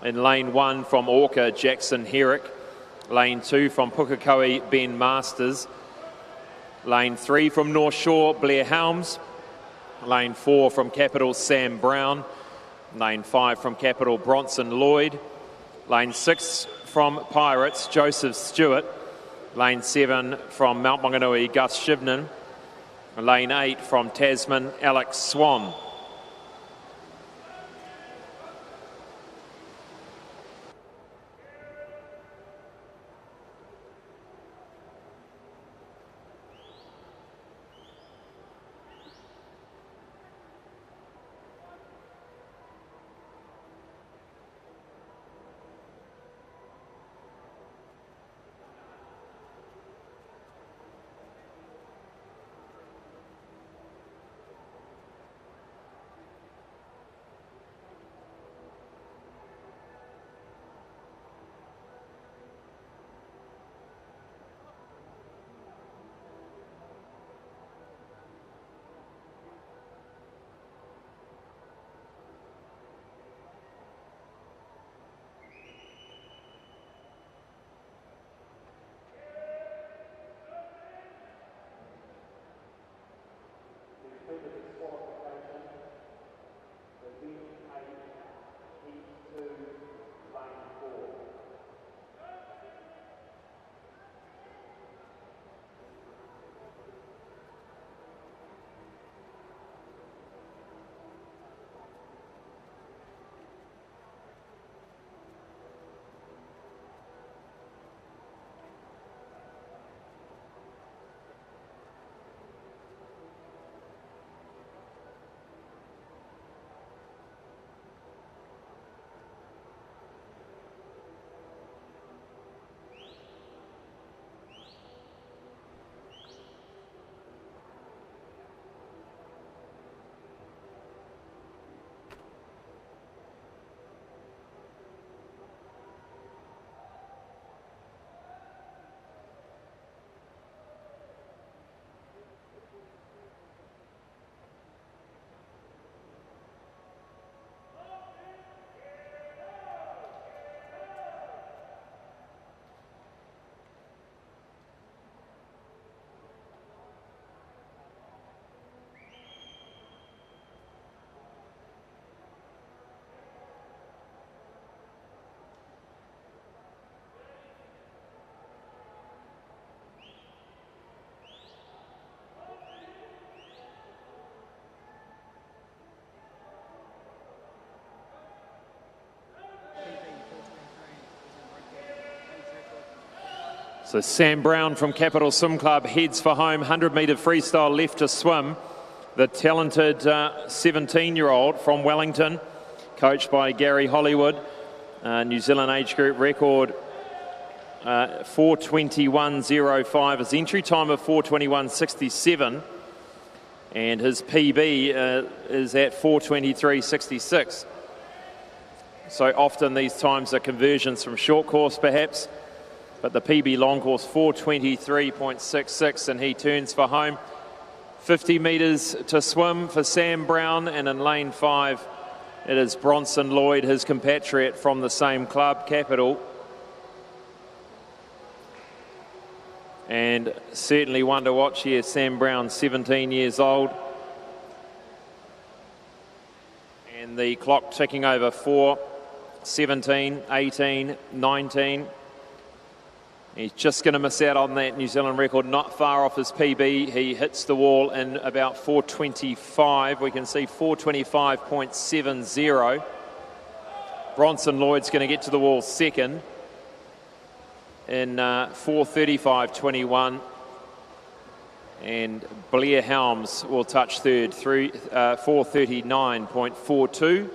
In lane 1 from Orca, Jackson Herrick. Lane 2 from Pukekohe, Ben Masters. Lane 3 from North Shore, Blair Helms. Lane 4 from Capital, Sam Brown. Lane 5 from Capital, Bronson Lloyd. Lane 6 from Pirates, Joseph Stewart. Lane 7 from Mount Maunganui, Gus Shivnan. Lane 8 from Tasman, Alex Swan. So Sam Brown from Capital Swim Club heads for home. 100 metre freestyle left to swim. The talented 17-year-old from Wellington, coached by Gary Hollywood. New Zealand age group record 4:21.05. His entry time of 4:21.67. And his PB is at 4:23.66. So often these times are conversions from short course perhaps. But the PB long course 4:23.66, and he turns for home. 50 metres to swim for Sam Brown, and in lane 5 it is Bronson Lloyd, his compatriot from the same club, Capital. And certainly one to watch here, Sam Brown, 17 years old. And the clock ticking over 4, 17, 18, 19. He's just going to miss out on that New Zealand record, not far off his PB. He hits the wall in about 4:25. We can see 4:25.70. Bronson Lloyd's going to get to the wall second in 4:35.21. And Blair Helms will touch third through 4:39.42.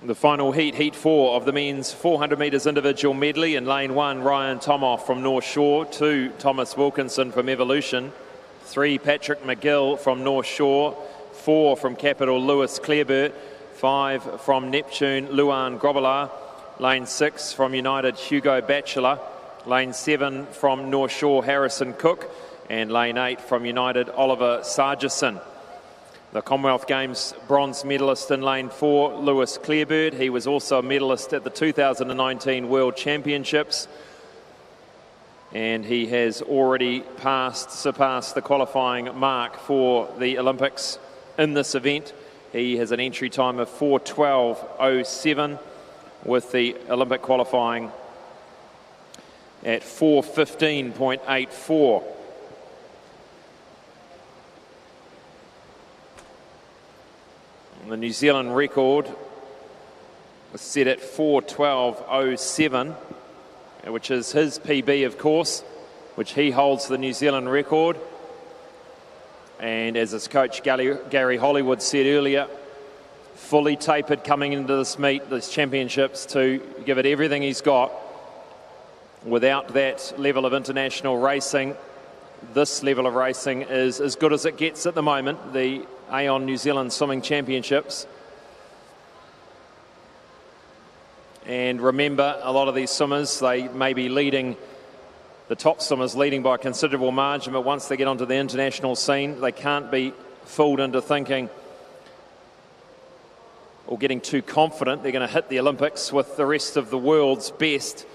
The final heat, heat 4 of the men's 400 metres individual medley. In lane 1, Ryan Tomoff from North Shore. 2, Thomas Wilkinson from Evolution. 3, Patrick McGill from North Shore. 4 from Capital, Lewis Clareburt. 5 from Neptune, Luan Grobbelaar. Lane 6 from United, Hugo Batchelor. Lane 7 from North Shore, Harrison Cook. And lane 8 from United, Oliver Sargison. The Commonwealth Games bronze medalist in lane 4, Lewis Clareburt. He was also a medalist at the 2019 World Championships. And he has already surpassed the qualifying mark for the Olympics in this event. He has an entry time of 4:12:07 with the Olympic qualifying at 4:15.84. The New Zealand record was set at 4:12:07, which is his PB, of course, which he holds the New Zealand record. And as his coach Gary Hollywood said earlier, fully tapered coming into this meet, this championships, to give it everything he's got. Without that level of international racing, this level of racing is as good as it gets at the moment, the Aon New Zealand Swimming Championships. And remember, a lot of these swimmers, they may be leading, the top swimmers leading by a considerable margin, but once they get onto the international scene, they can't be fooled into thinking or getting too confident they're going to hit the Olympics with the rest of the world's best.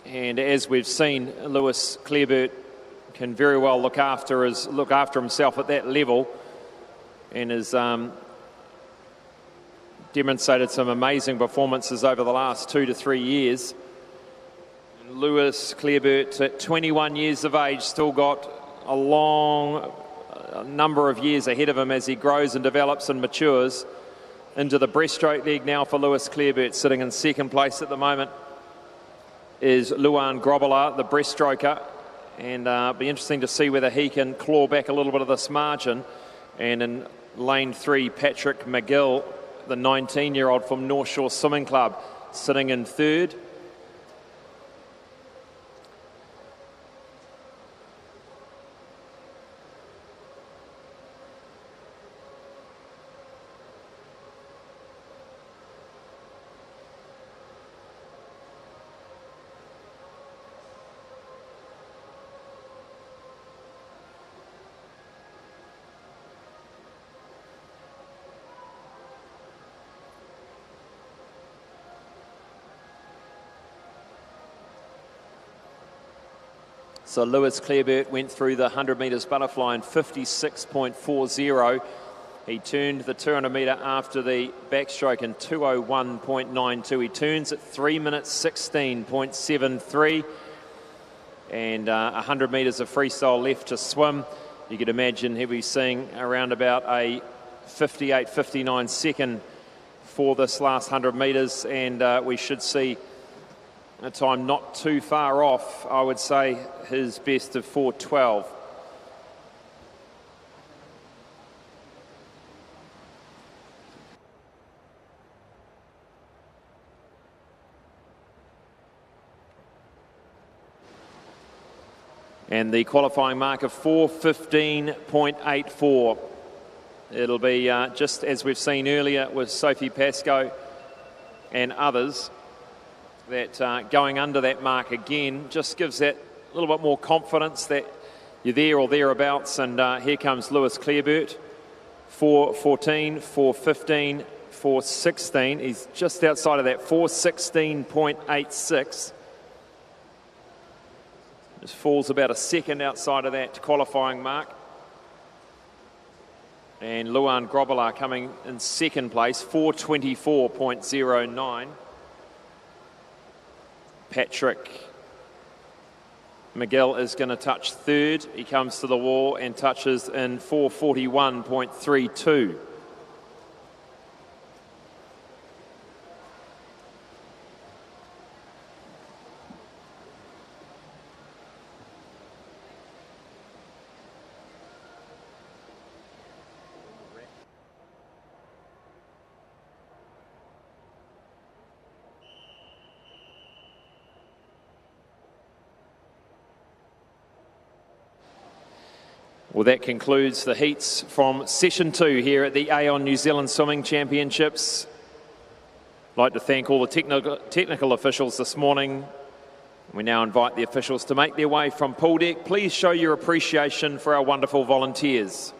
And as we've seen, Lewis Clareburt can very well look after himself at that level, and has demonstrated some amazing performances over the last 2 to 3 years. Lewis Clareburt, at 21 years of age, still got a long number of years ahead of him as he grows and develops and matures. Into the breaststroke leg now for Lewis Clareburt. Sitting in second place at the moment is Luan Grobbelaar, the breaststroker, and be interesting to see whether he can claw back a little bit of this margin. And in lane 3, Patrick McGill, the 19-year-old from North Shore Swimming Club, sitting in third. So Lewis Clareburt went through the 100 metres butterfly in 56.40. He turned the 200 metre after the backstroke in 2:01.92. He turns at 3 minutes 16.73. And 100 metres of freestyle left to swim. You could imagine he'll be seeing around about a 58-59 second for this last 100 metres. And we should see a time not too far off, I would say, his best of 4:12. And the qualifying mark of 4:15.84. It'll be just as we've seen earlier with Sophie Pascoe and others, that going under that mark again just gives that little bit more confidence that you're there or thereabouts. And here comes Lewis Clareburt, 4:14, 4:15, 4:16. He's just outside of that, 4:16.86. Just falls about a second outside of that qualifying mark. And Luan Grobbelaar coming in second place, 4:24.09. Patrick McGill is going to touch third. He comes to the wall and touches in 4:41.32. Well, that concludes the heats from session 2 here at the Aon New Zealand Swimming Championships. I'd like to thank all the technical officials this morning. We now invite the officials to make their way from pool deck. Please show your appreciation for our wonderful volunteers.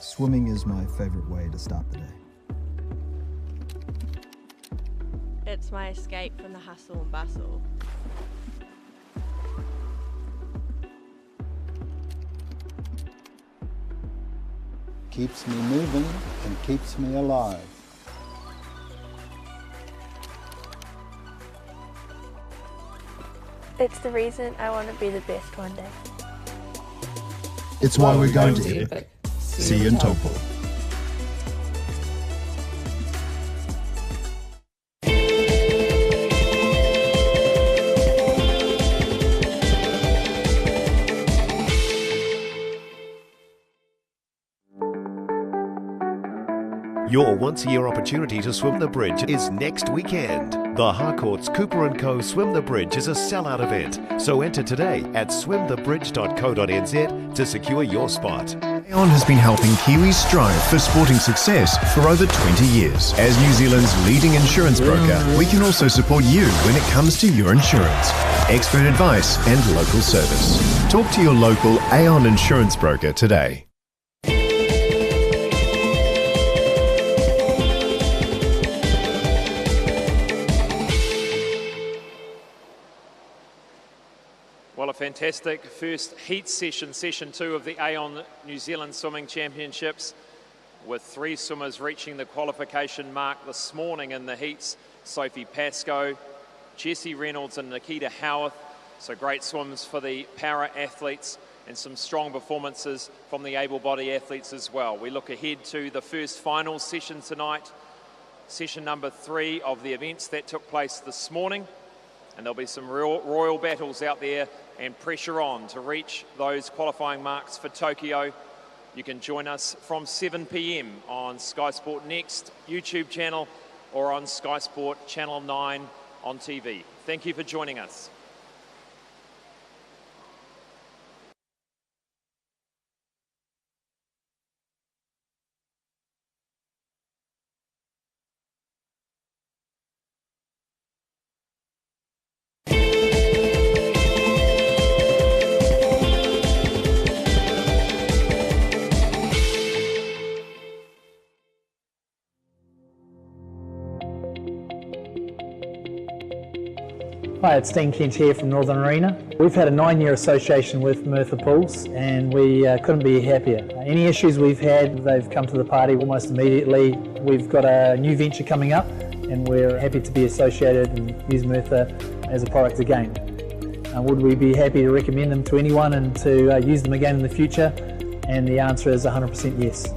Swimming is my favourite way to start the day. It's my escape from the hustle and bustle. Keeps me moving and keeps me alive. It's the reason I want to be the best one day. It's why we're going to Epic. See you in Taupo. Your once-a-year opportunity to swim the bridge is next weekend. The Harcourt's Cooper & Co. Swim the Bridge is a sellout event, so enter today at swimthebridge.co.nz to secure your spot. Aon has been helping Kiwis strive for sporting success for over 20 years. As New Zealand's leading insurance broker, we can also support you when it comes to your insurance. Expert advice and local service. Talk to your local Aon insurance broker today. Well, a fantastic first heat session, session 2 of the Aon New Zealand Swimming Championships, with 3 swimmers reaching the qualification mark this morning in the heats. Sophie Pascoe, Jessie Reynolds and Nikita Howarth. So great swims for the para athletes and some strong performances from the able-bodied athletes as well. We look ahead to the first finals session tonight, session number 3 of the events that took place this morning. And there'll be some royal battles out there and pressure on to reach those qualifying marks for Tokyo. You can join us from 7 p.m. on Sky Sport Next YouTube channel or on Sky Sport Channel 9 on TV. Thank you for joining us. Hi, it's Dean Kent here from Northern Arena. We've had a 9-year association with Merthyr Pools and we couldn't be happier. Any issues we've had, they've come to the party almost immediately. We've got a new venture coming up and we're happy to be associated and use Merthyr as a product again. Would we be happy to recommend them to anyone and to use them again in the future? And the answer is 100% yes.